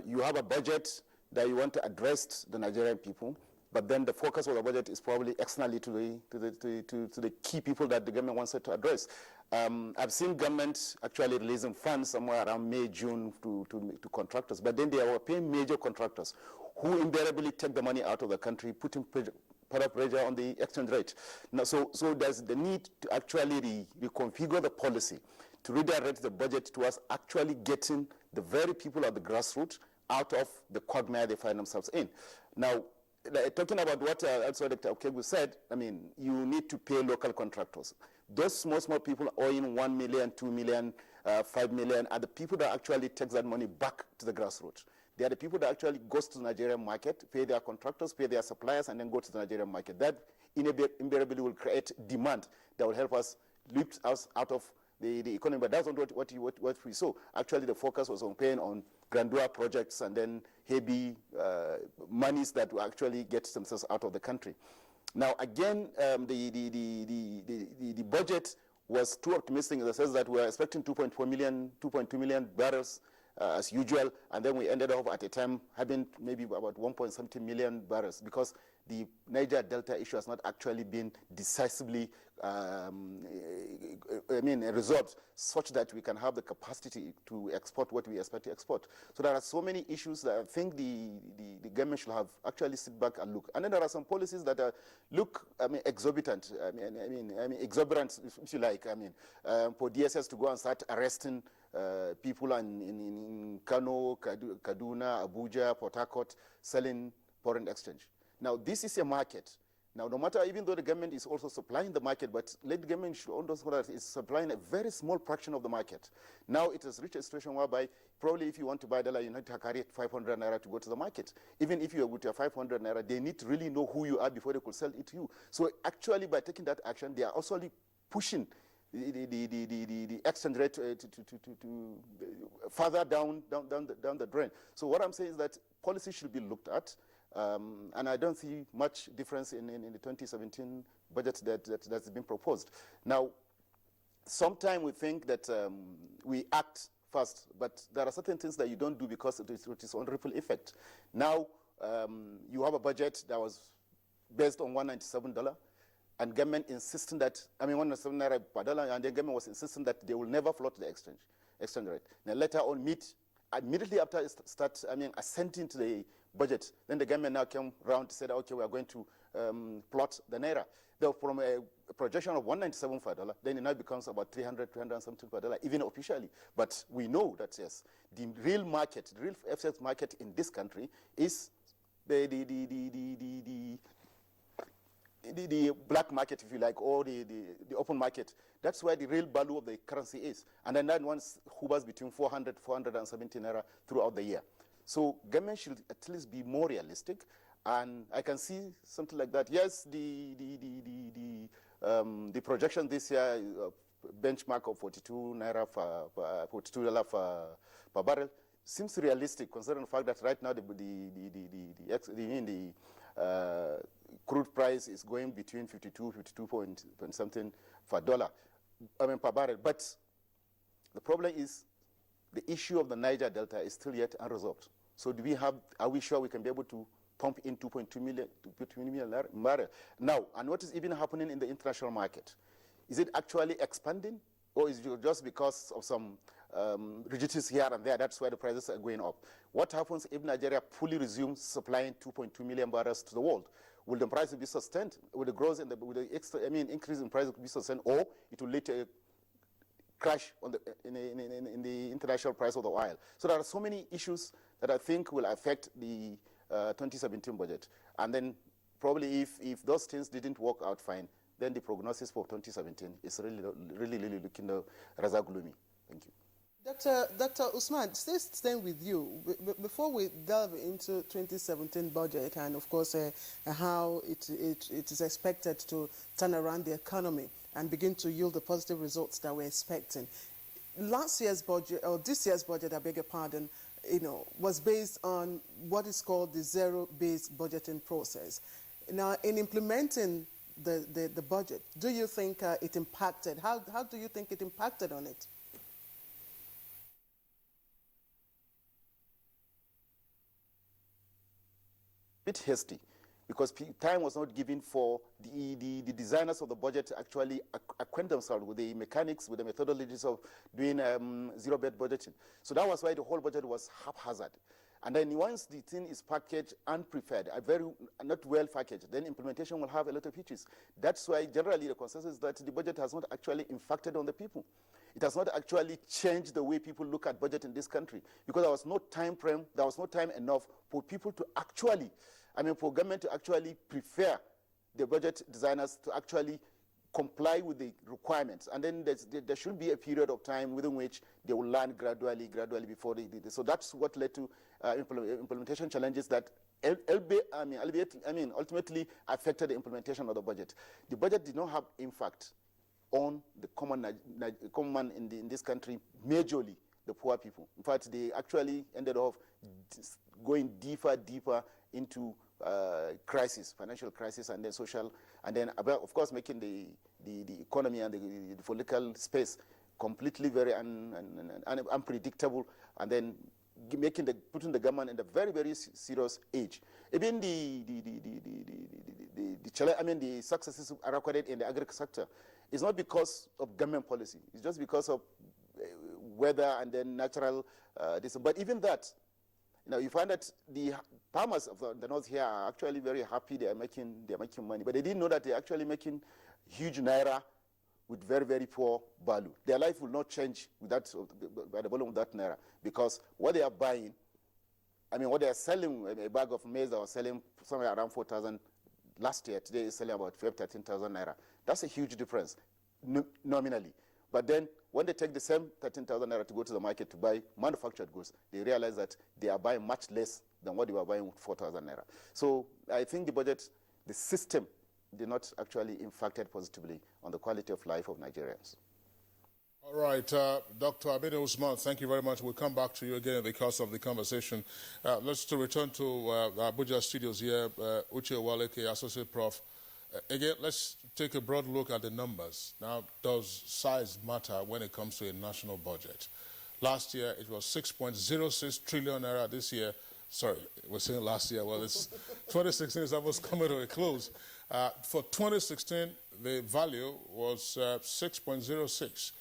You have a budget that you want to address the Nigerian people, but then the focus of the budget is probably externally to the key people that the government wants it to address. I've seen government actually releasing funds somewhere around May, June to contractors, but then they are paying major contractors who invariably take the money out of the country, putting pressure on the exchange rate. Now, so there's the need to actually reconfigure the policy to redirect the budget towards actually getting the very people at the grassroots out of the quagmire they find themselves in. Now, talking about what also Dr. Okegu said, you need to pay local contractors. Those small people owing 1 million, 2 million, 5 million are the people that actually take that money back to the grassroots. They are the people that actually goes to the Nigerian market, pay their contractors, pay their suppliers, and then go to the Nigerian market. That invariably will create demand that will help us lift us out of the economy. But that's not what we saw. Actually, the focus was on paying on grandeur projects and then heavy monies that will actually get themselves out of the country. Now, again, the budget was too optimistic in the sense that we were expecting 2.2 million barrels as usual, and then we ended up at a time having maybe about 1.something million barrels because the Niger Delta issue has not actually been decisively resolved such that we can have the capacity to export what we expect to export. So there are so many issues that I think the government should have actually sit back and look. And then there are some policies that look exorbitant, exuberant, if you like. For DSS to go and start arresting people in Kano, Kaduna, Abuja, Port Harcourt, selling foreign exchange. Now, this is a market. Now, no matter, even though the government is also supplying the market, but the government should understand that it's supplying a very small fraction of the market. Now, it has reached a situation whereby probably if you want to buy dollar, you need to carry 500 naira to go to the market. Even if you're with your 500 naira, they need to really know who you are before they could sell it to you. So actually, by taking that action, they are also pushing the exchange rate to further down the drain. So what I'm saying is that policy should be looked at. And I don't see much difference in the 2017 budget that's been proposed. Now, sometimes we think that we act fast, but there are certain things that you don't do because it is on ripple effect. Now, you have a budget that was based on $197. and government insisting that, 107 naira per dollar, and the government was insisting that they will never float the exchange rate. Then later on, immediately after assenting to the budget, then the government now came around to say, okay, we are going to plot the naira. Though from a projection of 197 per dollar, then it now becomes about 300 something per dollar, even officially. But we know that, yes, the real market, the real FX market in this country is the black market, if you like, or the open market. That's where the real value of the currency is. And then that one hovers between 470 naira throughout the year. So government should at least be more realistic. And I can see something like that. Yes, the projection this year, benchmark of 42 naira $42 per barrel, seems realistic, considering the fact that right now the crude price is going between 52 point something per barrel. But the problem is the issue of the Niger Delta is still yet unresolved. So are we sure we can be able to pump in 2.2 million barrel? Now, and what is even happening in the international market? Is it actually expanding, or is it just because of some rigidities here and there? That's why the prices are going up. What happens if Nigeria fully resumes supplying 2.2 million barrels to the world? Will the price be sustained? Will the growth in increase in price be sustained, or it will lead to a crash in the international price of the oil? So there are so many issues that I think will affect the 2017 budget. And then probably if those things didn't work out fine, then the prognosis for 2017 is really looking rather gloomy. Thank you. Dr. Usman, staying with you, before we delve into 2017 budget and, of course, how it is expected to turn around the economy and begin to yield the positive results that we're expecting. Last year's budget, or this year's budget, I beg your pardon, was based on what is called the zero-based budgeting process. Now, in implementing the budget, do you think it impacted? How do you think it impacted on it? Bit hasty, because time was not given for the designers of the budget to actually acquaint themselves with the mechanics, with the methodologies of doing zero-based budgeting. So that was why the whole budget was haphazard. And then once the thing is packaged and prepared, not well packaged, then implementation will have a lot of hitches. That's why generally the consensus is that the budget has not actually impacted on the people. It has not actually changed the way people look at budget in this country, because there was no time frame, there was no time enough for people to actually, for government to actually prepare the budget designers to actually comply with the requirements. And then there should be a period of time within which they will learn gradually before they do this. So that's what led to implementation challenges that ultimately affected the implementation of the budget. The budget did not have impact on the common man in this country, majorly the poor people. In fact, they actually ended up going deeper into financial crisis, and then social, and then of course making the economy and the political space completely very unpredictable, and then putting the government in a very serious age. Even the successes are recorded in the agriculture sector. It's not because of government policy. It's just because of weather and then natural this. But even that, you find that the farmers of the north here are actually very happy. They are making money, but they didn't know that they're actually making huge naira with very poor value. Their life will not change with that by the volume of that naira, because what they are buying, what they are selling, a bag of maize they were selling somewhere around 4,000 last year. Today is selling about 13,000 naira. That's a huge difference nominally. But then when they take the same 13,000 naira to go to the market to buy manufactured goods, they realize that they are buying much less than what they were buying with 4,000 naira. So I think the system did not actually impact positively on the quality of life of Nigerians. All right, Dr. Abene Usman, thank you very much. We'll come back to you again because of the conversation. Let's return to Abuja studios here. Uche Waleke, Associate Prof. Again, let's take a broad look at the numbers. Now, does size matter when it comes to a national budget? Last year, it was 6.06 trillion naira. This year, sorry, we're saying last year. Well, it's 2016 is almost coming to a close. For 2016, the value was 6.06.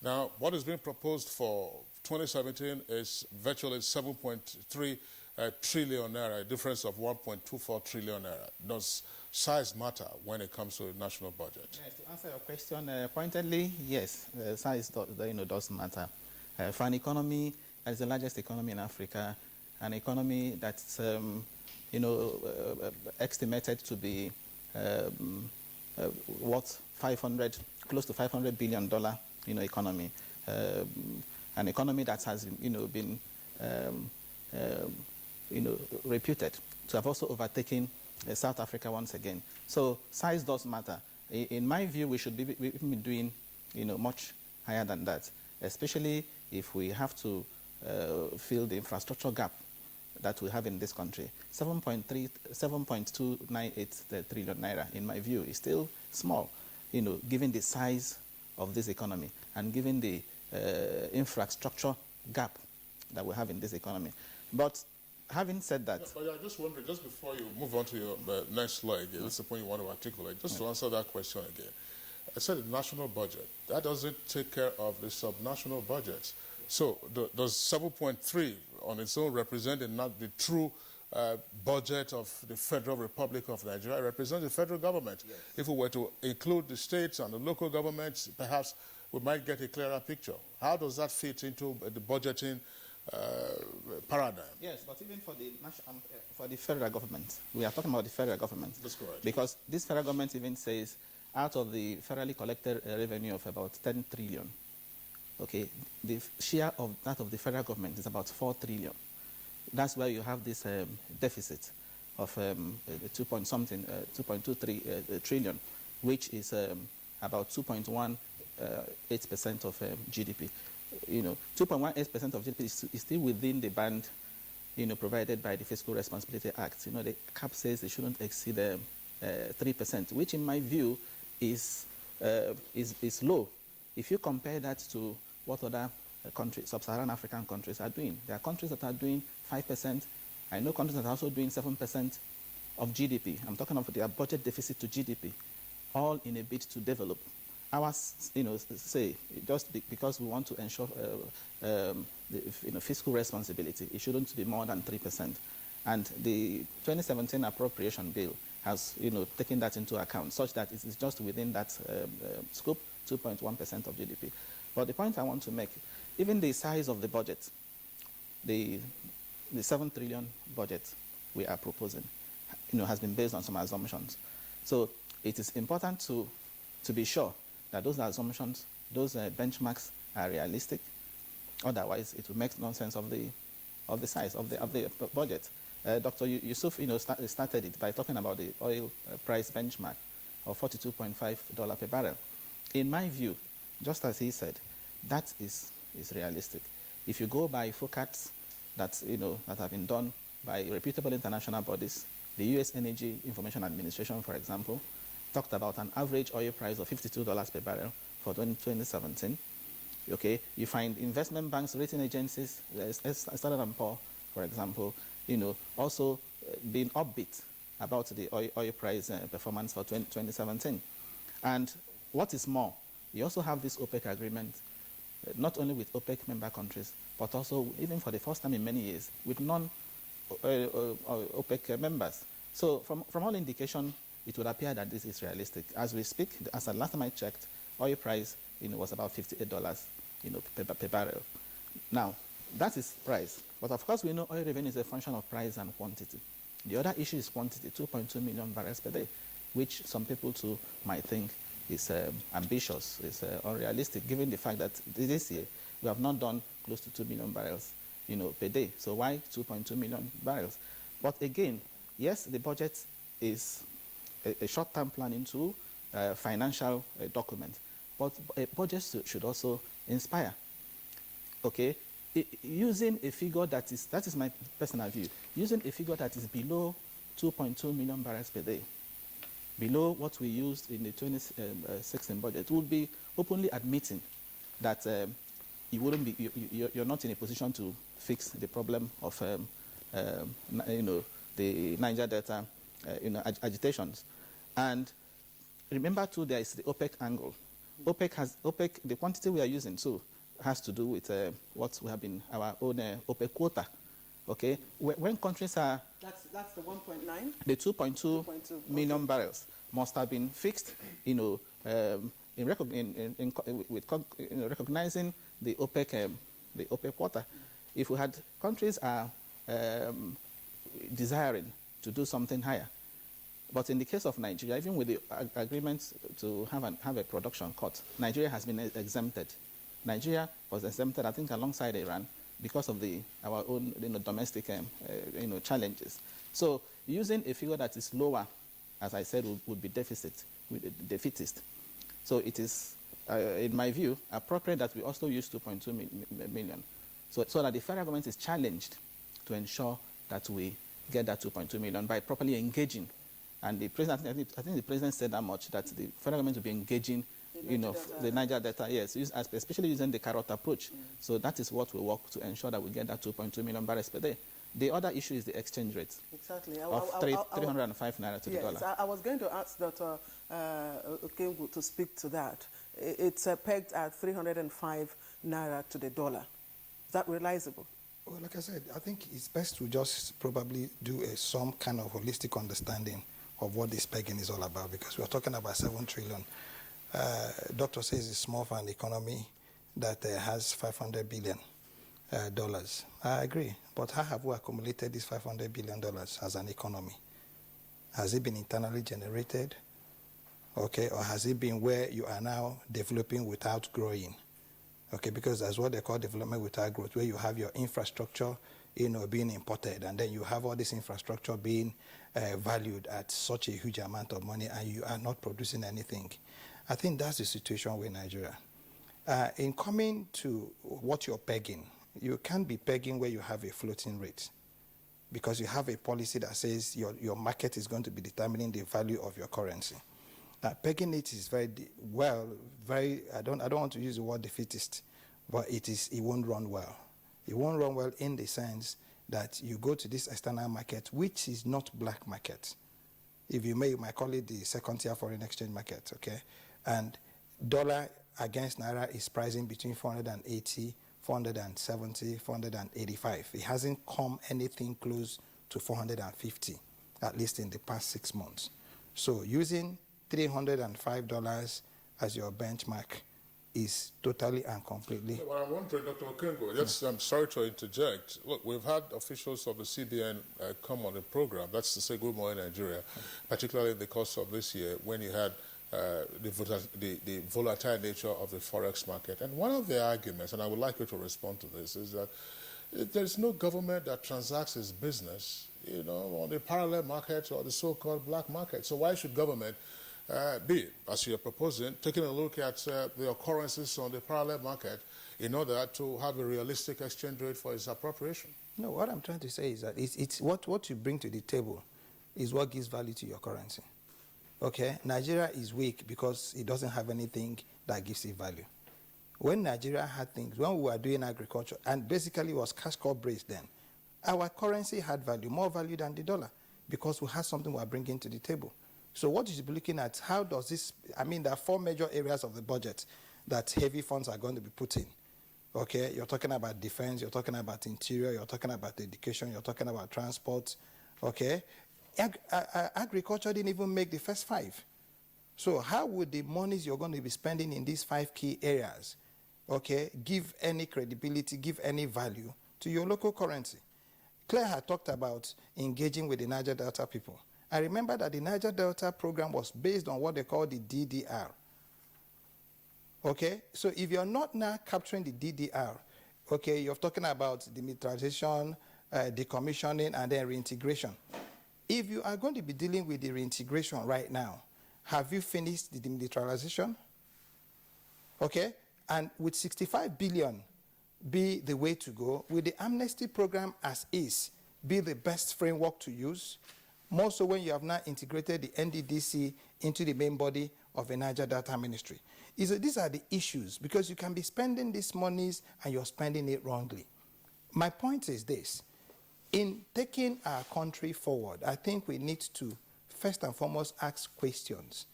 Now, what is being proposed for 2017 is virtually 7.3 trillion naira, a difference of 1.24 trillion naira. Does size matter when it comes to the national budget? Yes, to answer your question pointedly, yes, size does matter. For an economy that is the largest economy in Africa, an economy that's estimated to be worth close to $500 billion economy, an economy that has been reputed to have also overtaken South Africa once again. So size does matter. In my view, we should be doing much higher than that, especially if we have to fill the infrastructure gap that we have in this country. 7.298 trillion naira, in my view, is still small, given the size of this economy and given the infrastructure gap that we have in this economy. But having said that... But I'm just wondering, just before you move on to your next slide, that's the point you want to articulate, just to answer that question again. I said the national budget, that doesn't take care of the subnational budgets. So does 7.3 on its own represent the true budget of the Federal Republic of Nigeria? It represents the federal government. Yes. If we were to include the states and the local governments, perhaps we might get a clearer picture. How does that fit into the budgeting paradigm? Yes, but even for the federal government, we are talking about the federal government. That's correct. Because this federal government even says out of the federally collected revenue of about 10 trillion, okay, the share of that of the federal government is about 4 trillion. That's where you have this deficit of 2.23 trillion, which is about 2.18% of GDP. 2.18% of GDP is still within the band, provided by the Fiscal Responsibility Act. The cap says they shouldn't exceed 3%, which in my view is low. If you compare that to what other countries, sub-Saharan African countries, are doing, there are countries that are doing 5%. I know countries that are also doing 7% of GDP. I'm talking about their budget deficit to GDP, all in a bid to develop. Ours, say, just because we want to ensure fiscal responsibility, it shouldn't be more than 3%. And the 2017 appropriation bill has, taken that into account, such that it is just within that scope, 2.1% of GDP. But the point I want to make, even the size of the budget, the 7 trillion budget we are proposing, has been based on some assumptions. So it is important to be sure that those assumptions, those benchmarks are realistic. Otherwise, it will make nonsense of the size of the budget. Dr. Yusuf, started it by talking about the oil price benchmark of $42.5 per barrel. In my view, just as he said, that is realistic. If you go by forecasts that have been done by reputable international bodies, the U.S. Energy Information Administration, for example, talked about an average oil price of $52 per barrel for 2017. Okay, you find investment banks, rating agencies, Standard & Poor's, for example, also being upbeat about the oil price performance for 2017. And what is more, you also have this OPEC agreement, not only with OPEC member countries, but also, even for the first time in many years, with non-OPEC members. So from all indication, it would appear that this is realistic. As we speak, as the last time I checked, oil price was about $58 per barrel. Now, that is price. But of course, we know oil revenue is a function of price and quantity. The other issue is quantity, 2.2 million barrels per day, which some people too might think is ambitious, is unrealistic, given the fact that this year we have not done close to 2 million barrels per day. So why 2.2 million barrels? But again, yes, the budget is a short-term plan into financial document, but a budget should also inspire. Okay, using a figure that is my personal view, using a figure that is below 2.2 million barrels per day, below what we used in the 2016 budget, would be openly admitting that you're not in a position to fix the problem of the Niger Delta agitations. And remember too, there is the OPEC angle. OPEC, the quantity we are using too has to do with what we have been, our own OPEC quota. Okay, when countries are... That's the 1.9? The 2.2 million barrels must have been fixed, recognizing the OPEC quota. If we had countries are desiring to do something higher, but in the case of Nigeria, even with the agreement to have a production cut, Nigeria has been exempted. Nigeria was exempted, I think, alongside Iran because of our own domestic challenges. So using a figure that is lower, as I said, would be defeatist. So it is, in my view, appropriate that we also use 2.2 million, so that the federal government is challenged to ensure that we get that 2.2 million by properly engaging. And the president, I think the president said that much, that the federal government will be engaging, the Niger Delta, yes, especially using the carrot approach. So that is what we work to ensure that we get that 2.2 million barrels per day. The other issue is the exchange rate. Exactly. Of 305 naira to the dollar. I was going to ask Dr. Okengu to speak to that. It's pegged at 305 naira to the dollar. Is that realizable? Well, like I said, I think it's best to just probably do some kind of holistic understanding of what this pegging is all about, because we're talking about 7 trillion. Doctor says it's small for an economy that has $500 billion. I agree, but how have we accumulated this $500 billion as an economy? Has it been internally generated? Okay, or has it been where you are now developing without growing? Okay, because that's what they call development without growth, where you have your infrastructure, being imported, and then you have all this infrastructure being valued at such a huge amount of money, and you are not producing anything. I think that's the situation with Nigeria. In coming to what you're pegging, you can't be pegging where you have a floating rate, because you have a policy that says your market is going to be determining the value of your currency. Pegging it is I don't want to use the word defeatist, but it won't run well. It won't run well in the sense that you go to this external market, which is not black market. If you may, you might call it the second tier foreign exchange market, okay? And dollar against naira is pricing between 480, 470, 485. It hasn't come anything close to 450, at least in the past 6 months. So using $305 as your benchmark is totally and completely... Well, I'm wondering, Dr. Okengo, I'm sorry to interject. Look, we've had officials of the CBN come on the program, that's to say Good Morning Nigeria, particularly in the course of this year when you had the volatile nature of the forex market. And one of the arguments, and I would like you to respond to this, is that there's no government that transacts its business, on the parallel market or the so-called black market. So why should government be, as you're proposing, taking a look at the occurrences on the parallel market in order to have a realistic exchange rate for its appropriation? No, what I'm trying to say is that it's what you bring to the table is what gives value to your currency. Okay, Nigeria is weak because it doesn't have anything that gives it value. When Nigeria had things, when we were doing agriculture, and basically it was cash crop based then, our currency had value, more value than the dollar, because we had something we were bringing to the table. So what you should be looking at, how does this, there are 4 major areas of the budget that heavy funds are going to be put in. Okay, you're talking about defense, you're talking about interior, you're talking about education, you're talking about transport, okay? Agriculture didn't even make the first 5. So how would the monies you're going to be spending in these 5 key areas, okay, give any credibility, give any value to your local currency? Claire had talked about engaging with the Niger Delta people. I remember that the Niger Delta program was based on what they call the DDR. Okay, so if you're not now capturing the DDR, okay, you're talking about demilitarization, decommissioning, and then reintegration. If you are going to be dealing with the reintegration right now, have you finished the demilitarization? Okay, and would 65 billion be the way to go? Will the amnesty program as is be the best framework to use? More so when you have now integrated the NDDC into the main body of the Niger Delta Ministry. These are the issues, because you can be spending these monies and you're spending it wrongly. My point is this. In taking our country forward, I think we need to first and foremost ask questions.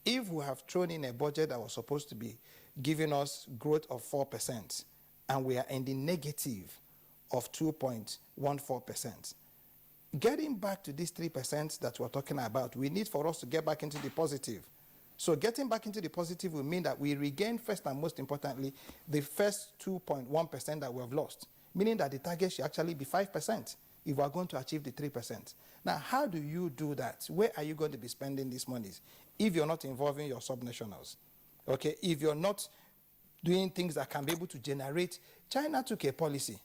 If we have thrown in a budget that was supposed to be giving us growth of 4%, and we are in the negative of 2.14%, getting back to this 3% that we're talking about, we need for us to get back into the positive. So getting back into the positive will mean that we regain, first and most importantly, the first 2.1% that we have lost, meaning that the target should actually be 5% if we're going to achieve the 3%. Now, how do you do that? Where are you going to be spending these monies if you're not involving your subnationals? Okay, if you're not doing things that can be able to generate. China took a policy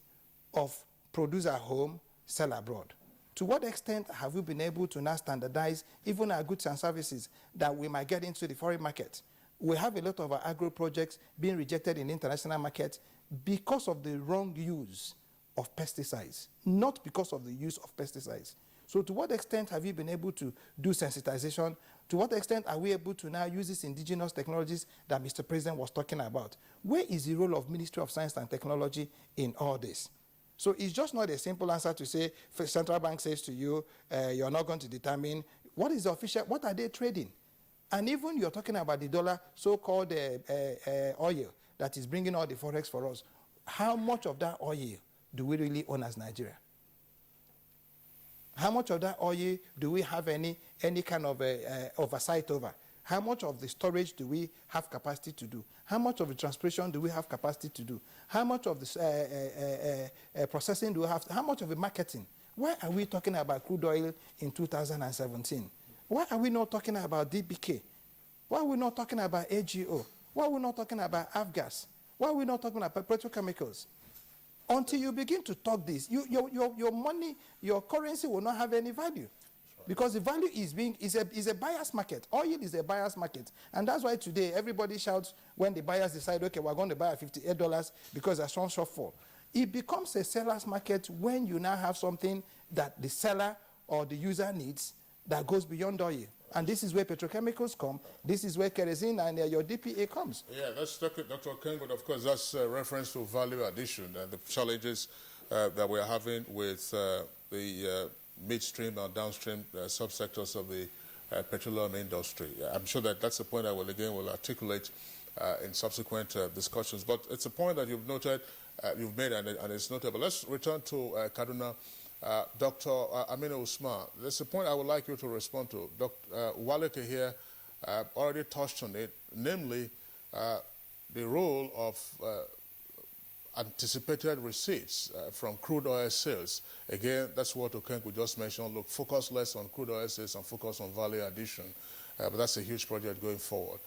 of produce at home, sell abroad. To what extent have we been able to now standardize even our goods and services that we might get into the foreign market? We have a lot of our agro projects being rejected in international markets because of the wrong use of pesticides, not because of the use of pesticides. So to what extent have you been able to do sensitization? To what extent are we able to now use these indigenous technologies that Mr. President was talking about? Where is the role of Ministry of Science and Technology in all this? So it's just not a simple answer to say, if central bank says to you, you're not going to determine what is the official, what are they trading? And even you're talking about the dollar, so-called oil that is bringing all the forex for us. How much of that oil do we really own as Nigeria? How much of that oil do we have any kind of oversight over? How much of the storage do we have capacity to do? How much of the transportation do we have capacity to do? How much of the processing do we have? How much of the marketing? Why are we talking about crude oil in 2017? Why are we not talking about DBK? Why are we not talking about AGO? Why are we not talking about Afgas? Why are we not talking about petrochemicals? Until you begin to talk this, your money, your currency will not have any value. Because the value is a buyer's market. Oil is a buyer's market. And that's why today everybody shouts when the buyers decide, okay, we're going to buy at $58 because there's some shortfall. It becomes a seller's market when you now have something that the seller or the user needs that goes beyond oil. And this is where petrochemicals come. This is where kerosene and your DPA comes. Yeah, that's Dr. Ken, but of course that's a reference to value addition and the challenges that we're having with the midstream and downstream subsectors of the petroleum industry. I'm sure that that's a point I will articulate in subsequent discussions. But it's a point that you've noted, you've made, and it's notable. Let's return to Kaduna. Dr. Aminu Usman, there's a point I would like you to respond to. Dr. Waleke here already touched on it, namely the role of anticipated receipts from crude oil sales. Again, that's what Okenku just mentioned. Look, focus less on crude oil sales and focus on value addition. But that's a huge project going forward.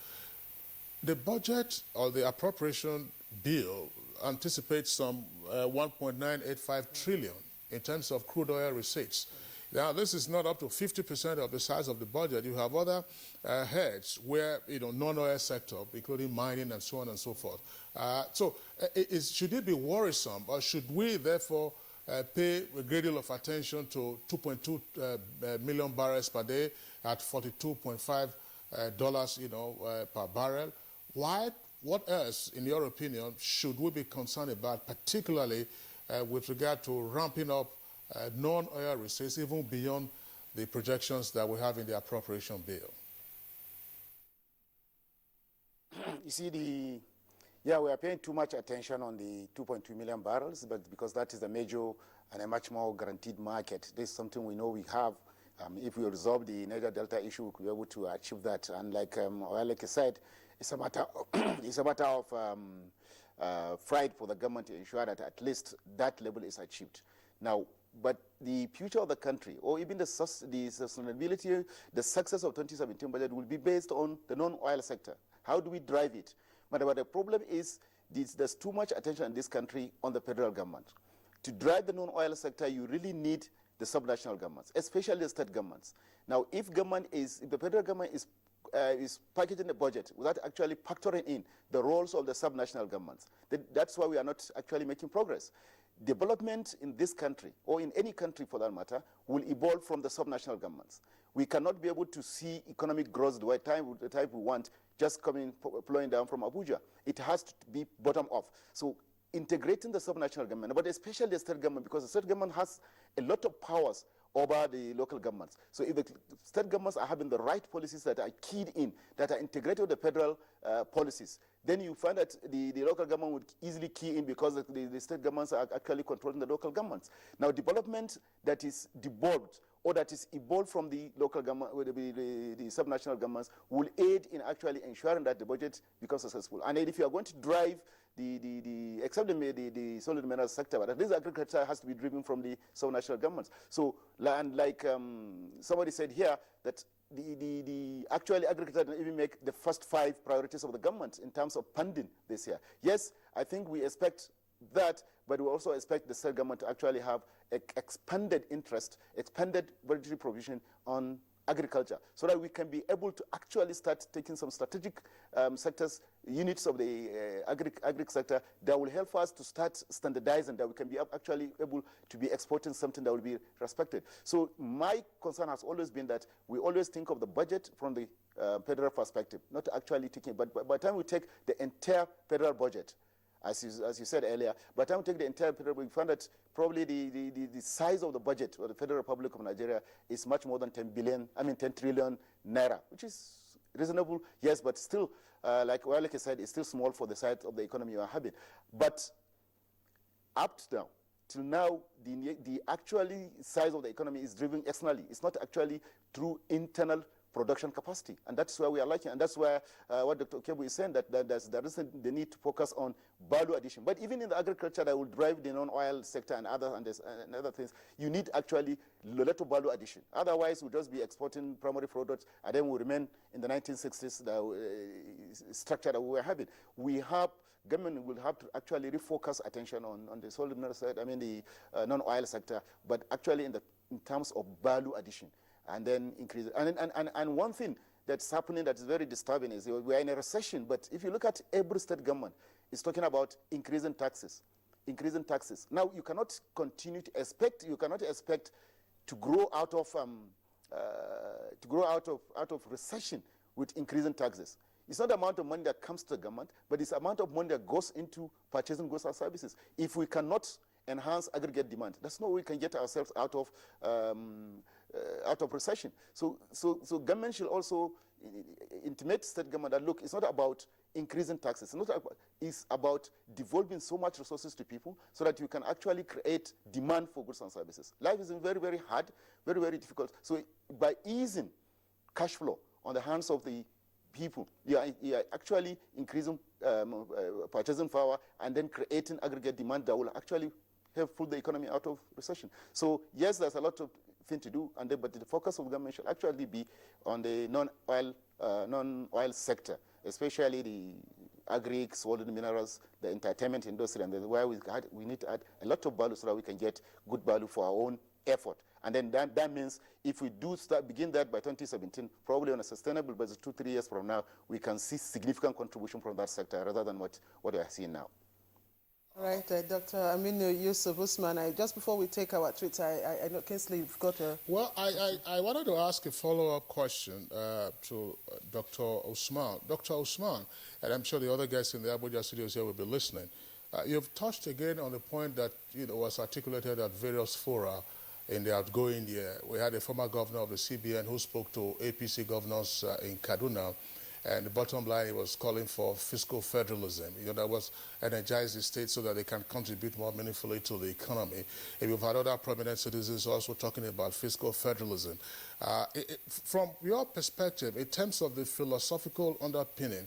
The budget or the appropriation bill anticipates some 1.985 trillion in terms of crude oil receipts. Now, this is not up to 50% of the size of the budget. You have other heads where, non-oil sector, including mining and so on and so forth. Should it be worrisome, or should we, therefore, pay a great deal of attention to 2.2 million barrels per day at $42.5 per barrel? What else, in your opinion, should we be concerned about, particularly with regard to ramping up non-oil receipts, even beyond the projections that we have in the appropriation bill? You see, we are paying too much attention on the 2.2 million barrels, but because that is a major and a much more guaranteed market. This is something we know we have. If we resolve the Niger Delta issue, we could be able to achieve that. And like Oyaleke said, it's a matter of pride for the government to ensure that at least that level is achieved. Now, but the future of the country, or even the sustainability, the success of 2017 budget will be based on the non-oil sector. How do we drive it? But the problem is there's too much attention in this country on the federal government. To drive the non-oil sector, you really need the subnational governments, especially the state governments. Now, if the federal government is packaging the budget without actually factoring in the roles of the subnational governments, that's why we are not actually making progress. Development in this country, or in any country for that matter, will evolve from the subnational governments. We cannot be able to see economic growth the type we want just flowing down from Abuja. It has to be bottom up. So integrating the subnational government, but especially the state government, because the state government has a lot of powers over the local governments. So if the state governments are having the right policies that are keyed in, that are integrated with the federal policies, then you find that the local government would easily key in because the state governments are actually controlling the local governments. Now, development that is devolved or that is evolved from the local government, the subnational governments, will aid in actually ensuring that the budget becomes successful. And if you are going to drive except the solid minerals sector, but at least agriculture has to be driven from the subnational governments. So, and like somebody said here, that the actually agriculture didn't even make the first 5 priorities of the government in terms of funding this year. Yes, I think we expect that, but we also expect the state government to actually have expanded interest, expanded budgetary provision on agriculture, so that we can be able to actually start taking some strategic sectors, units of the agri sector that will help us to start standardizing, that we can be actually able to be exporting something that will be respected. So my concern has always been that we always think of the budget from the federal perspective, not actually taking, but by the time we take the entire federal budget, as you said earlier, by the time we take the entire federal budget, we find that probably the size of the budget of the Federal Republic of Nigeria is much more than 10 trillion naira, which is reasonable, yes, but still, like I said, it's still small for the size of the economy you are having. But up to now, till now, the actually size of the economy is driven externally. It's not actually through internal production capacity, and that's where we are lacking, and that's where what Dr. Okebu is saying, that there isn't the need to focus on value addition. But even in the agriculture that will drive the non-oil sector and other things, you need actually a lot of value addition. Otherwise, we'll just be exporting primary products, and then we'll remain in the 1960s structure that we were having. Government will have to actually refocus attention on the solid mineral side, the non-oil sector, but actually in terms of value addition. And then increase it. And one thing that's happening that is very disturbing is we are in a recession, but if you look at every state government, it's talking about increasing taxes. Now, you cannot continue to expect, to grow out of recession with increasing taxes. It's not the amount of money that comes to the government, but it's the amount of money that goes into purchasing goods and services. If we cannot enhance aggregate demand, that's no way we can get ourselves out of recession. So government should also intimate state government that, look, it's not about increasing taxes. It's about devolving so much resources to people so that you can actually create demand for goods and services. Life is very, very hard, very, very difficult. So by easing cash flow on the hands of the people, you are actually increasing purchasing power and then creating aggregate demand that will actually help pull the economy out of recession. So yes, there's a lot of things to do, but the focus of the government should actually be on the non-oil sector, especially the agri, solid minerals, the entertainment industry, and where we need to add a lot of value so that we can get good value for our own effort. And then that means if we do begin that by 2017, probably on a sustainable basis, 2-3 years from now, we can see significant contribution from that sector rather than what we are seeing now. All right, Dr. Aminu Yusuf Usman, just before we take our tweets, I know, Kingsley, you've got a... Well, I wanted to ask a follow-up question to Dr. Usman. Dr. Usman, and I'm sure the other guests in the Abuja studios here will be listening. You've touched again on the point that was articulated at various fora in the outgoing year. We had a former governor of the CBN who spoke to APC governors in Kaduna, and the bottom line, he was calling for fiscal federalism, that was energize the state so that they can contribute more meaningfully to the economy. And we've had other prominent citizens also talking about fiscal federalism. From your perspective, in terms of the philosophical underpinning,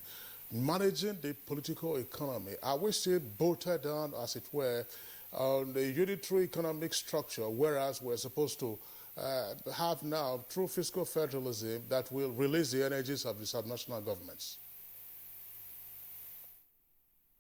managing the political economy, are we still bolted down, as it were, on the unitary economic structure, whereas we're supposed to have now true fiscal federalism that will release the energies of the subnational governments?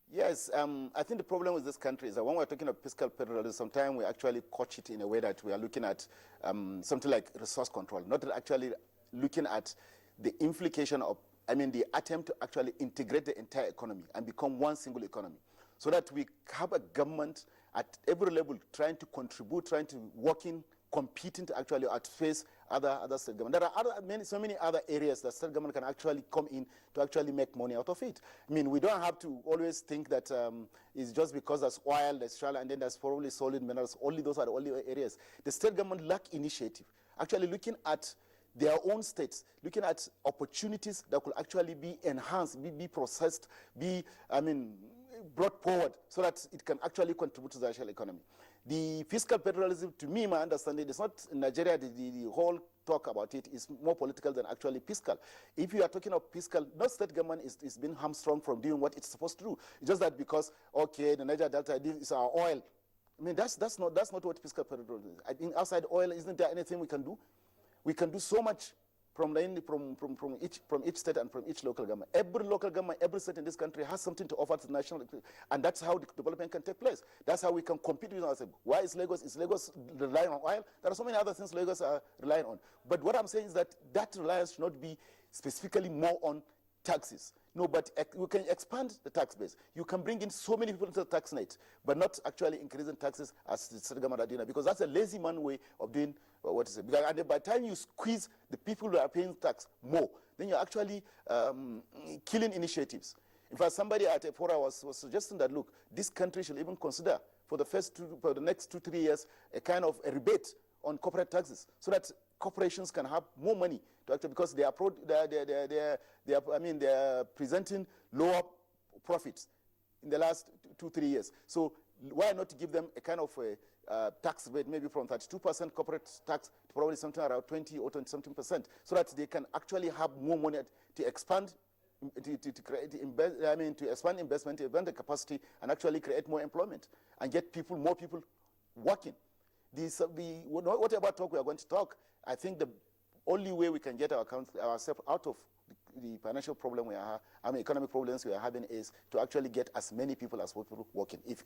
Yes, I think the problem with this country is that when we're talking of fiscal federalism, sometimes we actually coach it in a way that we are looking at something like resource control, not actually looking at the implication of, the attempt to actually integrate the entire economy and become one single economy, so that we have a government at every level trying to contribute, trying to work in, competing to actually outpace other state government. There are so many other areas that state government can actually come in to actually make money out of it. I mean, we don't have to always think that it's just because there's oil, there's shale, and then there's probably solid minerals. Only those are the only areas. The state government lack initiative. Actually looking at their own states, looking at opportunities that could actually be enhanced, be processed, brought forward so that it can actually contribute to the national economy. The fiscal federalism, to me, my understanding, is not in Nigeria, the whole talk about it is more political than actually fiscal. If you are talking of fiscal, no state government is being hamstrung from doing what it's supposed to do. It's just that because, okay, the Niger Delta, this is our oil. I mean, that's not what fiscal federalism is. I think outside oil, isn't there anything we can do? We can do so much from each state and from each local government. Every local government, every state in this country has something to offer to the national, and that's how the development can take place. That's how we can compete with ourselves. Why is Lagos? Is Lagos relying on oil? There are so many other things Lagos are relying on. But what I'm saying is that reliance should not be specifically more on taxes. No, but you can expand the tax base. You can bring in so many people to the tax net, but not actually increasing taxes as the state government are doing, because that's a lazy man way of doing what is it. Because by the time you squeeze the people who are paying tax more, then you're actually killing initiatives. In fact, somebody at a forum was suggesting that, look, this country should even consider for the next 2-3 years a kind of a rebate on corporate taxes, so that corporations can have more money to actually, because they are presenting lower profits in the last 2-3 years. So why not give them a kind of a tax rate, maybe from 32% corporate tax to probably something around 20 or 20-something%, so that they can actually have more money to expand, to expand investment, to expand the capacity, and actually create more employment and get more people working. Whatever talk we are going to talk, I think the only way we can get ourselves out of the financial problem we are, economic problems we are having, is to actually get as many people as possible working. If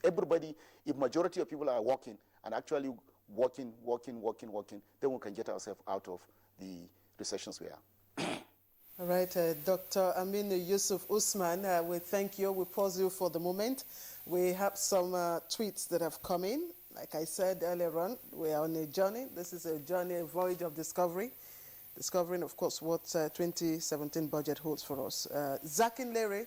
majority of people are working and actually working, then we can get ourselves out of the recessions we are. All right, Dr. Aminu Yusuf Usman, we thank you. We pause you for the moment. We have some tweets that have come in. Like I said earlier on, we are on a journey. This is a journey, a voyage of discovery. Discovering, of course, what 2017 budget holds for us. Zakin Leary,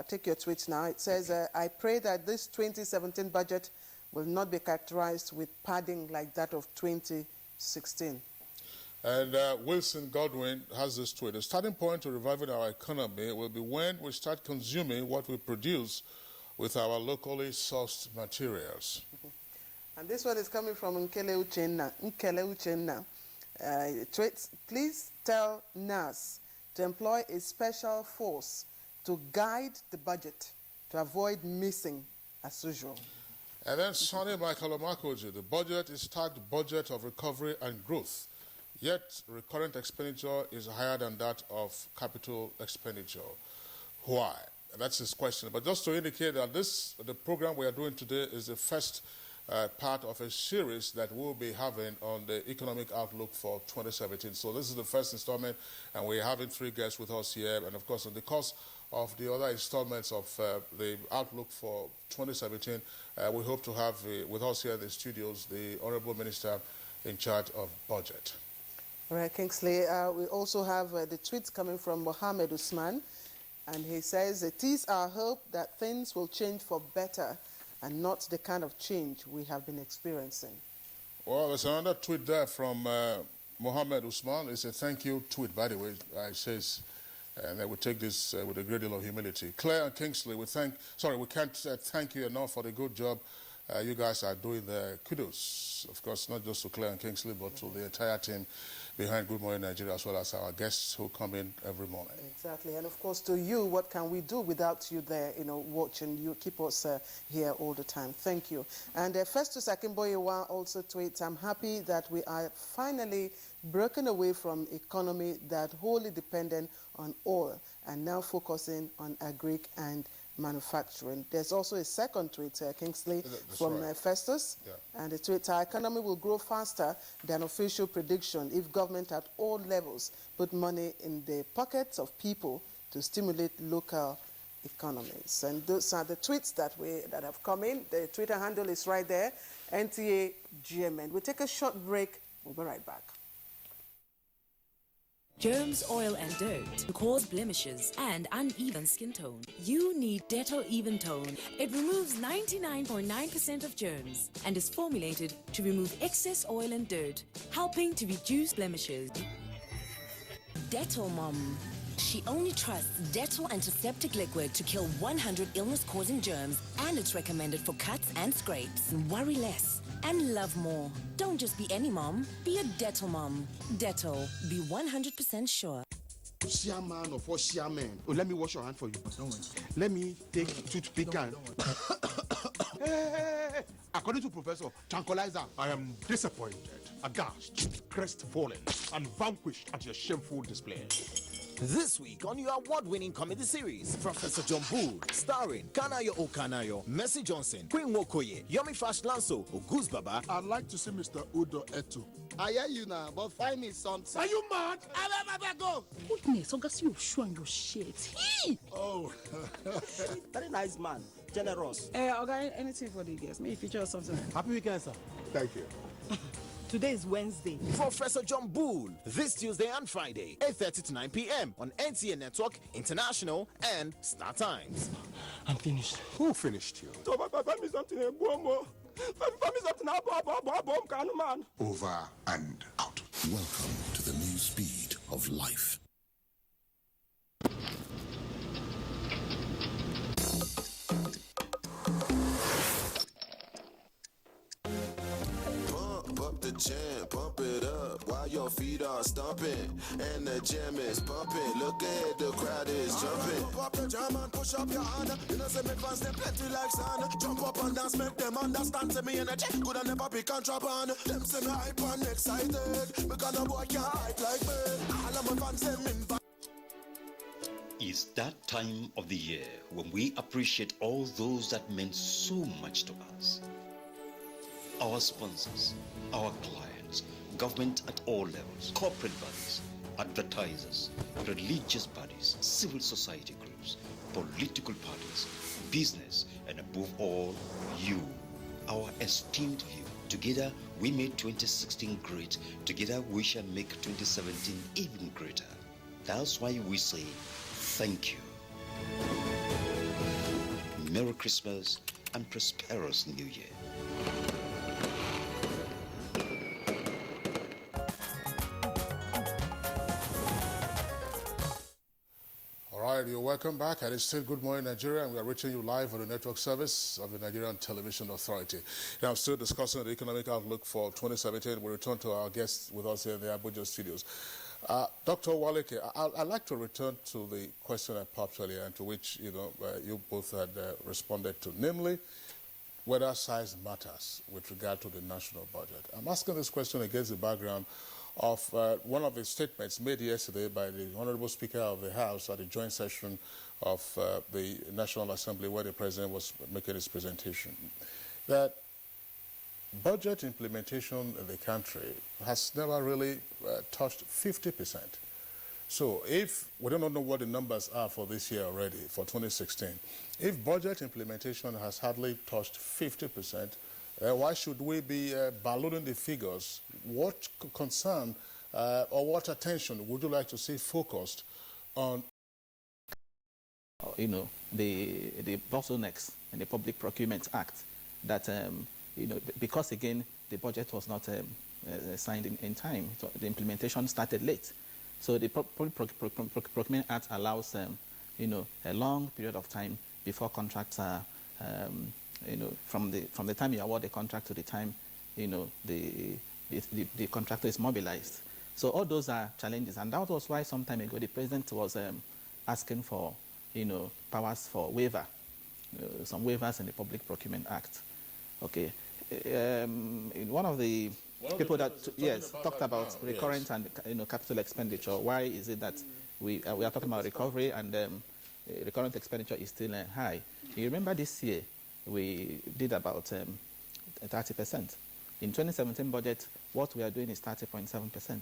take your tweet now. It says, I pray that this 2017 budget will not be characterized with padding like that of 2016. And Wilson Godwin has this tweet. The starting point to reviving our economy will be when we start consuming what we produce with our locally sourced materials. And this one is coming from Nkele Uchenna. Please tell NAS to employ a special force to guide the budget to avoid missing as usual. And then Sonny Michael Omakoji, the budget is tagged budget of recovery and growth, yet recurrent expenditure is higher than that of capital expenditure. Why? That's his question. But just to indicate that the program we are doing today is the first part of a series that we'll be having on the economic outlook for 2017. So this is the first installment, and we're having 3 guests with us here. And of course, in the course of the other installments of the outlook for 2017, we hope to have with us here in the studios the Honorable Minister in charge of budget. All right, Kingsley. We also have the tweets coming from Mohammed Usman, and he says, it is our hope that things will change for better and not the kind of change we have been experiencing. Well, there's another tweet there from Mohammed Usman. It's a thank you tweet, by the way. It says, and I will take this with a great deal of humility. Claire and Kingsley, we can't thank you enough for the good job you guys are doing there. Kudos, of course, not just to Claire and Kingsley, but to the entire team behind Good Morning Nigeria, as well as our guests who come in every morning. Exactly, and of course to you, what can we do without you there, watching? You keep us here all the time. Thank you. And Festus Akimboyewa also tweets, I'm happy that we are finally broken away from economy that wholly dependent on oil and now focusing on agri and manufacturing. There's also a second tweet, Kingsley, from Festus, and the tweet, our economy will grow faster than official prediction if government at all levels put money in the pockets of people to stimulate local economies. And those are the tweets that have come in. The Twitter handle is right there, NTA GMN. We'll take a short break. We'll be right back. germs, oil and dirt cause blemishes and uneven skin tone. You need Dettol Even Tone. It removes 99.9% of germs and is formulated to remove excess oil and dirt, helping to reduce blemishes. Dettol Mom. She only trusts Dettol antiseptic liquid to kill 100 illness-causing germs, and it's recommended for cuts and scrapes. Worry less and love more. Don't just be any mom, be a Dettol mom. Dettol, be 100% sure. Chairman of all chairmen. Oh, let me wash your hand for you. Don't worry. Let me take toothpick and... Hey. According to Professor, tranquilizer. I am disappointed, aghast, crestfallen, and vanquished at your shameful display. This week on your award-winning comedy series, Professor John Bull, starring Kanayo Okanayo, Mercy Johnson, Queen Wokoye, Yomi Fash Lanso, Oguz Baba. I'd like to see Mr. Udo Etu. I hear you now, but find me something. Are you mad? Go. Goodness, August, you're showing your shit. Oh. Very nice man. Generous. Okay, anything for the guests. Maybe feature or something. Happy weekend, sir. Thank you. Today is Wednesday. Professor John Bull, this Tuesday and Friday, 8:30 to 9 p.m. on NTA Network, International, and Star Times. I'm finished. Who finished you? Find me something. Find me something. Over and out. Welcome to the new speed of life. The jam, pump it up while your feet are stomping and the jam is pumping. Look at the crowd is jumping. Pump up the jam and push up your hand. You know, say me fans them plenty like sun. Jump up and dance, make them understand. Say me energy could have never be contraband. Them say me hype and excited because no boy can hype like me. All of my fans them invite. It's that time of the year when we appreciate all those that meant so much to us. Our sponsors, our clients, government at all levels, corporate bodies, advertisers, religious bodies, civil society groups, political parties, business, and above all, you, our esteemed viewer. Together, we made 2016 great. Together, we shall make 2017 even greater. That's why we say thank you. Merry Christmas and prosperous New Year. All right, you're welcome back, and it's still Good Morning Nigeria, and we are reaching you live on the network service of the Nigerian Television Authority. Now, I'm still discussing the economic outlook for 2017. We return to our guests with us here in the Abuja studios. Dr. Waleke, I'd like to return to the question I popped earlier, and to which you both had responded to, namely whether size matters with regard to the national budget. I'm asking this question against the background of one of the statements made yesterday by the Honorable Speaker of the House at the joint session of the National Assembly, where the President was making his presentation, that budget implementation in the country has never really touched 50%. So if we don't know what the numbers are for this year already, for 2016, if budget implementation has hardly touched 50%, why should we be ballooning the figures? What concern or what attention would you like to see focused on? The bottlenecks in the Public Procurement Act that, because again, the budget was not signed in time. So the implementation started late. So the Public Procurement Act allows, a long period of time before contracts are, from the time you award the contract to the time, the contractor is mobilized. So all those are challenges, and that was why some time ago the President was asking for, powers for waiver, some waivers in the Public Procurement Act. Okay, one of the people that talked about recurrent and capital expenditure. Why is it that we are talking about recovery and recurrent expenditure is still high? You remember this year we did about 30%. In 2017 budget, what we are doing is 30.7%,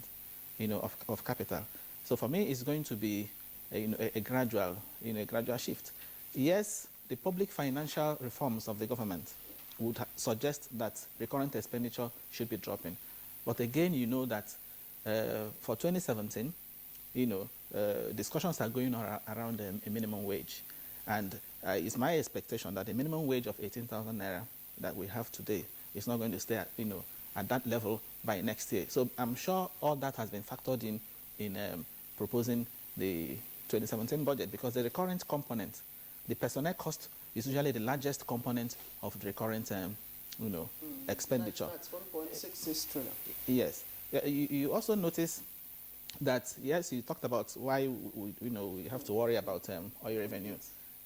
of capital. So for me, it's going to be a gradual shift. Yes, the public financial reforms of the government would suggest that recurrent expenditure should be dropping. But again, that for 2017, discussions are going on around a minimum wage. And it's my expectation that the minimum wage of 18,000 naira that we have today is not going to stay at that level by next year. So I'm sure all that has been factored in proposing the 2017 budget, because the recurrent component, the personnel cost, is usually the largest component of the recurrent expenditure. That's 1.66 trillion. Yes. You also notice that, yes, you talked about why we have to worry about oil revenue.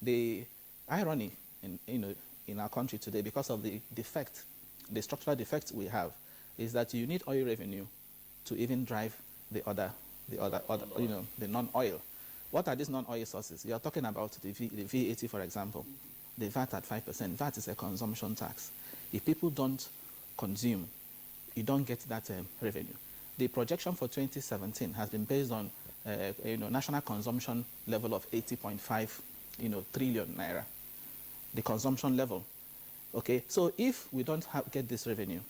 The irony in our country today, because of the structural defect we have, is that you need oil revenue to even drive the non-oil. What are these non-oil sources? You are talking about the VAT, for example, the VAT at 5%. VAT is a consumption tax. If people don't consume, you don't get that revenue. The projection for 2017 has been based on national consumption level of 80.5 trillion naira, the consumption level. Okay, so if we don't get this revenue,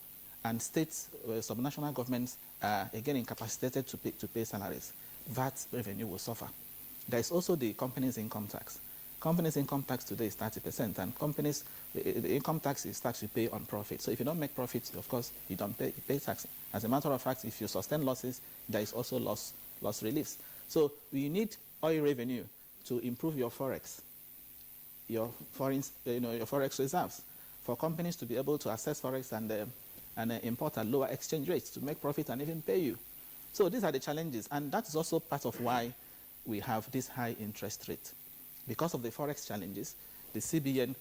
and states, subnational governments are again incapacitated to pay salaries, VAT revenue will suffer. There is also the company's income tax. Companies' income tax today is 30%, and companies, the income tax is tax you pay on profit. So if you don't make profits, of course, you don't pay tax. As a matter of fact, if you sustain losses, there is also loss reliefs. So we need oil revenue to improve your forex, your forex reserves, for companies to be able to access forex and import at lower exchange rates to make profit and even pay you. So these are the challenges, and that is also part of why we have this high interest rate. Because of the forex challenges, the CBN,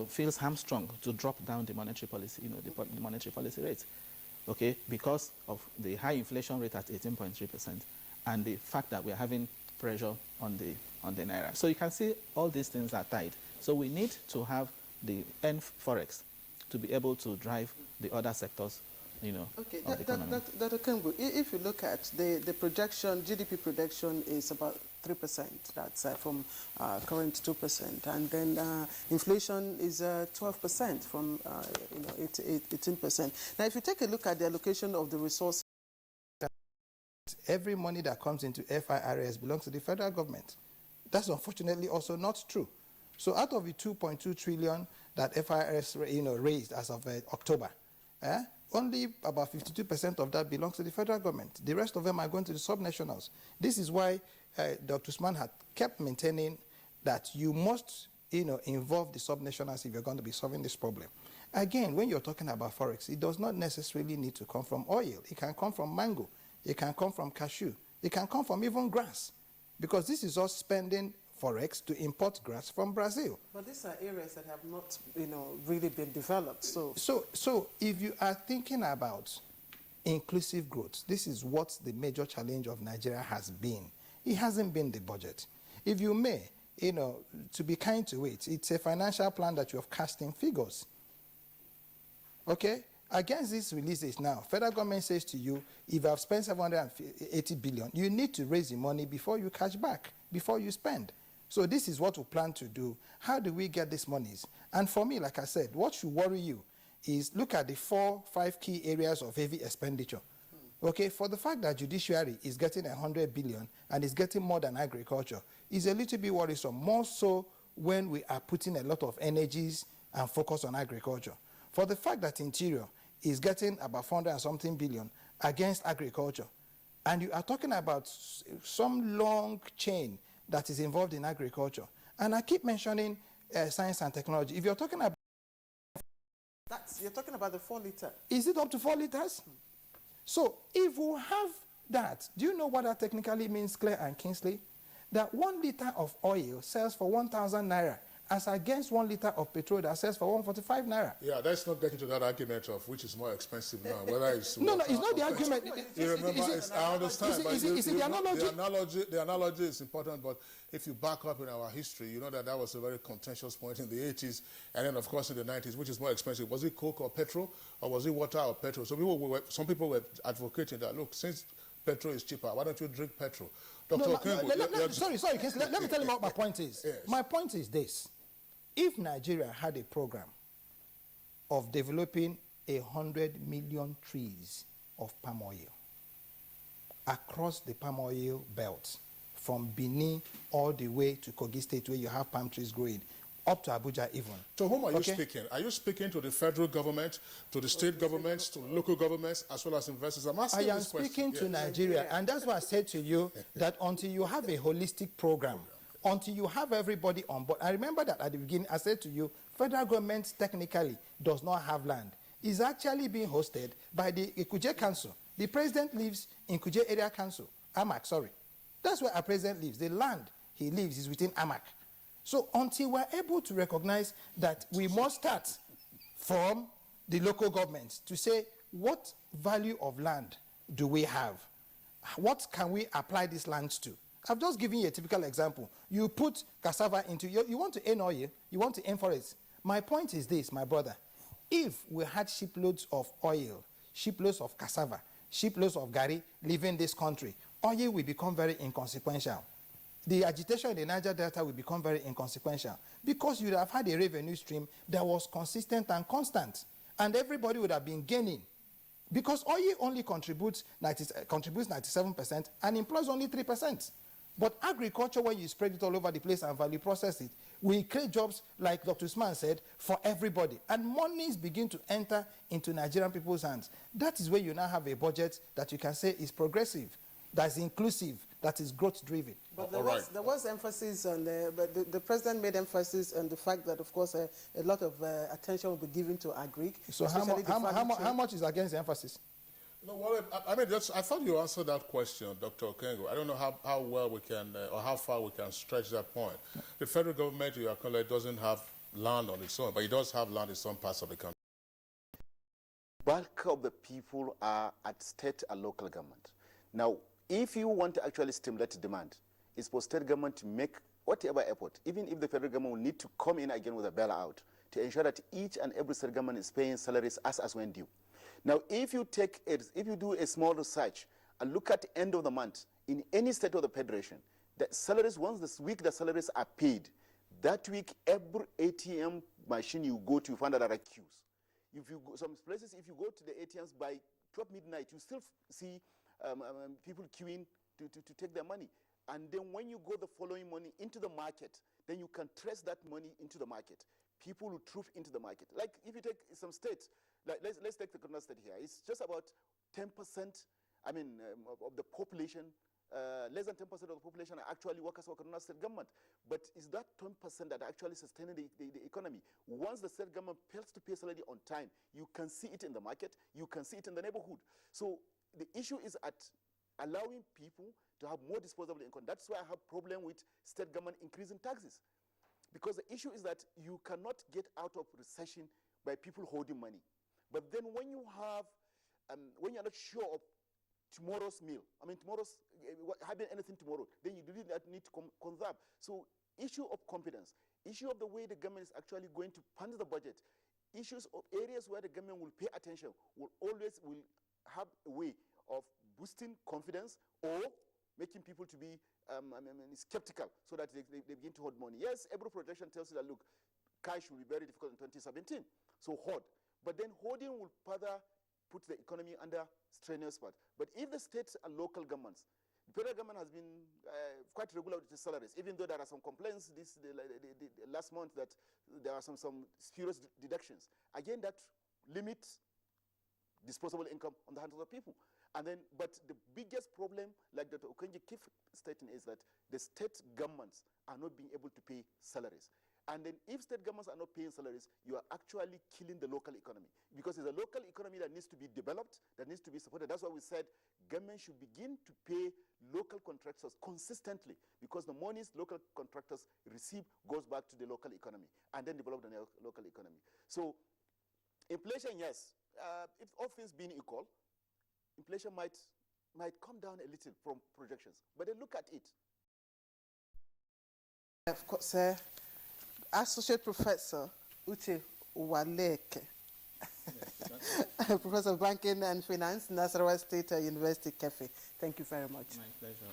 feels hamstrung to drop down the monetary policy, the monetary policy rate, okay, because of the high inflation rate at 18.3% and the fact that we are having pressure on the naira. So you can see all these things are tied. So we need to have the forex to be able to drive the other sectors, okay, of the economy. Dr. Kembu, if you look at the projection, GDP projection is about 3%. That's from current 2%, and then inflation is 12% from 18%. Now, if you take a look at the allocation of the resources, every money that comes into FIRS belongs to the federal government. That's unfortunately also not true. So out of the 2.2 trillion that FIRS raised as of October, only about 52% of that belongs to the federal government. The rest of them are going to the subnationals. This is why Dr. Usman had kept maintaining that you must involve the subnationals if you're going to be solving this problem. Again, when you're talking about forex, it does not necessarily need to come from oil. It can come from mango. It can come from cashew. It can come from even grass, because this is us spending forex to import grass from Brazil. But these are areas that have not, really been developed. So if you are thinking about inclusive growth, this is what the major challenge of Nigeria has been. It hasn't been the budget. If you may, to be kind to it, it's a financial plan that you have cast in figures. Okay? Against these releases now, federal government says to you, if I've spent 780 billion, you need to raise the money before you cash back, before you spend. So this is what we plan to do. How do we get these monies? And for me, like I said, what should worry you is look at the 4-5 key areas of heavy expenditure. Okay, for the fact that judiciary is getting 100 billion and is getting more than agriculture is a little bit worrisome, more so when we are putting a lot of energies and focus on agriculture. For the fact that interior is getting about 400 and something billion against agriculture, and you are talking about some long chain that is involved in agriculture. And I keep mentioning science and technology. If you're talking about... You're talking about the 4 liter. Is it up to 4 liters? So if we have that, do you know what that technically means, Claire and Kingsley? That 1 liter of oil sells for 1,000 naira, as against 1 liter of petrol that sells for 145 naira. Yeah, let's not get into that argument of which is more expensive now, whether it's... No, it's not the argument. You remember, I understand, but the analogy is important, but if you back up in our history, you know that was a very contentious point in the 80s, and then, of course, in the 90s, which is more expensive. Was it coke or petrol, or was it water or petrol? So some people were advocating that, look, since petrol is cheaper, why don't you drink petrol? Sorry, let me tell you what my point is. Yes. My point is this. If Nigeria had a program of developing 100 million trees of palm oil, across the palm oil belt, from Benin all the way to Kogi State, where you have palm trees growing, up to Abuja even. To whom are you speaking? Are you speaking to the federal government, to the state governments, to local governments, as well as investors? I'm asking I am speaking to Nigeria, and that's why I said to you that until you have a holistic program, until you have everybody on board. I remember that at the beginning, I said to you, federal government technically does not have land. It's actually being hosted by the Kuje Council. The president lives in Kuje Area Council, AMAC, sorry. That's where our president lives. The land he lives is within AMAC. So until we're able to recognize that we must start from the local governments to say, what value of land do we have? What can we apply these lands to? I've just given you a typical example. You put cassava into, you want to earn oil, you want to earn forest. My point is this, my brother. If we had shiploads of oil, shiploads of cassava, shiploads of gari leaving this country, oil will become very inconsequential. The agitation in the Niger Delta will become very inconsequential because you would have had a revenue stream that was consistent and constant, and everybody would have been gaining. Because oil only contributes 97% and employs only 3%. But agriculture, when you spread it all over the place and value process it, will create jobs, like Dr. Usman said, for everybody. And monies begin to enter into Nigerian people's hands. That is where you now have a budget that you can say is progressive, that's inclusive, that is growth-driven. But there was emphasis on the president made emphasis on the fact that, of course, a lot of attention will be given to agri. So how much is against the emphasis? No, well, I mean, I thought you answered that question, Dr. Okengo. I don't know how well we can, or how far we can stretch that point. The federal government, you acknowledge, doesn't have land on its own, but it does have land in some parts of the country. Bulk of the people are at state and local government. Now, if you want to actually stimulate demand, it's for state government to make whatever effort, even if the federal government will need to come in again with a bailout to ensure that each and every state government is paying salaries as when due. Now, if you do a small research and look at the end of the month in any state of the federation, the salaries, once this week the salaries are paid, that week every ATM machine you go to, you find that there are queues. If you go, some places, if you go to the ATMs by 12 midnight, you still see people queuing to take their money. And then when you go the following morning into the market, then you can trace that money into the market. People will troop into the market. Like if you take some states, like let's take the Kaduna State here. It's just about 10%, of the population, less than 10% of the population are actually workers for Kaduna State government. But is that 10% that are actually sustaining the economy? Once the state government fails to pay salary on time, you can see it in the market, you can see it in the neighborhood. So the issue is at allowing people to have more disposable income. That's why I have problem with state government increasing taxes. Because the issue is that you cannot get out of recession by people holding money. But then when you have, when you're not sure of tomorrow's meal, having anything tomorrow, then you really need to conserve. So issue of confidence, issue of the way the government is actually going to fund the budget, issues of areas where the government will pay attention will have a way of boosting confidence or making people to be skeptical so that they begin to hold money. Yes, every projection tells you that, look, cash will be very difficult in 2017, so hold. But then holding will further put the economy under strenuous part. But if the states and local governments, the federal government has been quite regular with its salaries, even though there are some complaints the last month that there are some spurious deductions. Again, that limits disposable income on the hands of the people. And then, but the biggest problem, like Dr. Okenji keeps stating, is that the state governments are not being able to pay salaries. And then if state governments are not paying salaries, you are actually killing the local economy. Because it's a local economy that needs to be developed, that needs to be supported. That's why we said government should begin to pay local contractors consistently, because the monies local contractors receive goes back to the local economy and then develop the local economy. So inflation, yes, if all things being equal, inflation might come down a little from projections. But then look at it. Of course, Associate Professor Uche Uwaleke, Professor of Banking and Finance, Nasarawa State University, Kefi. Thank you very much. My pleasure.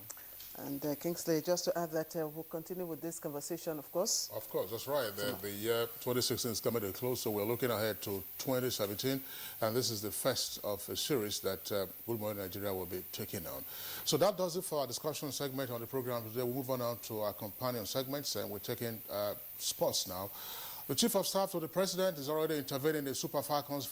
And Kingsley, just to add that we'll continue with this conversation, of course. Of course, that's right. The year 2016 is coming to a close, so we're looking ahead to 2017, and this is the first of a series that Good Morning Nigeria will be taking on. So that does it for our discussion segment on the program today. We'll move on to our companion segments, and we're taking sports now. The Chief of Staff to the President is already intervening in the Super Falcons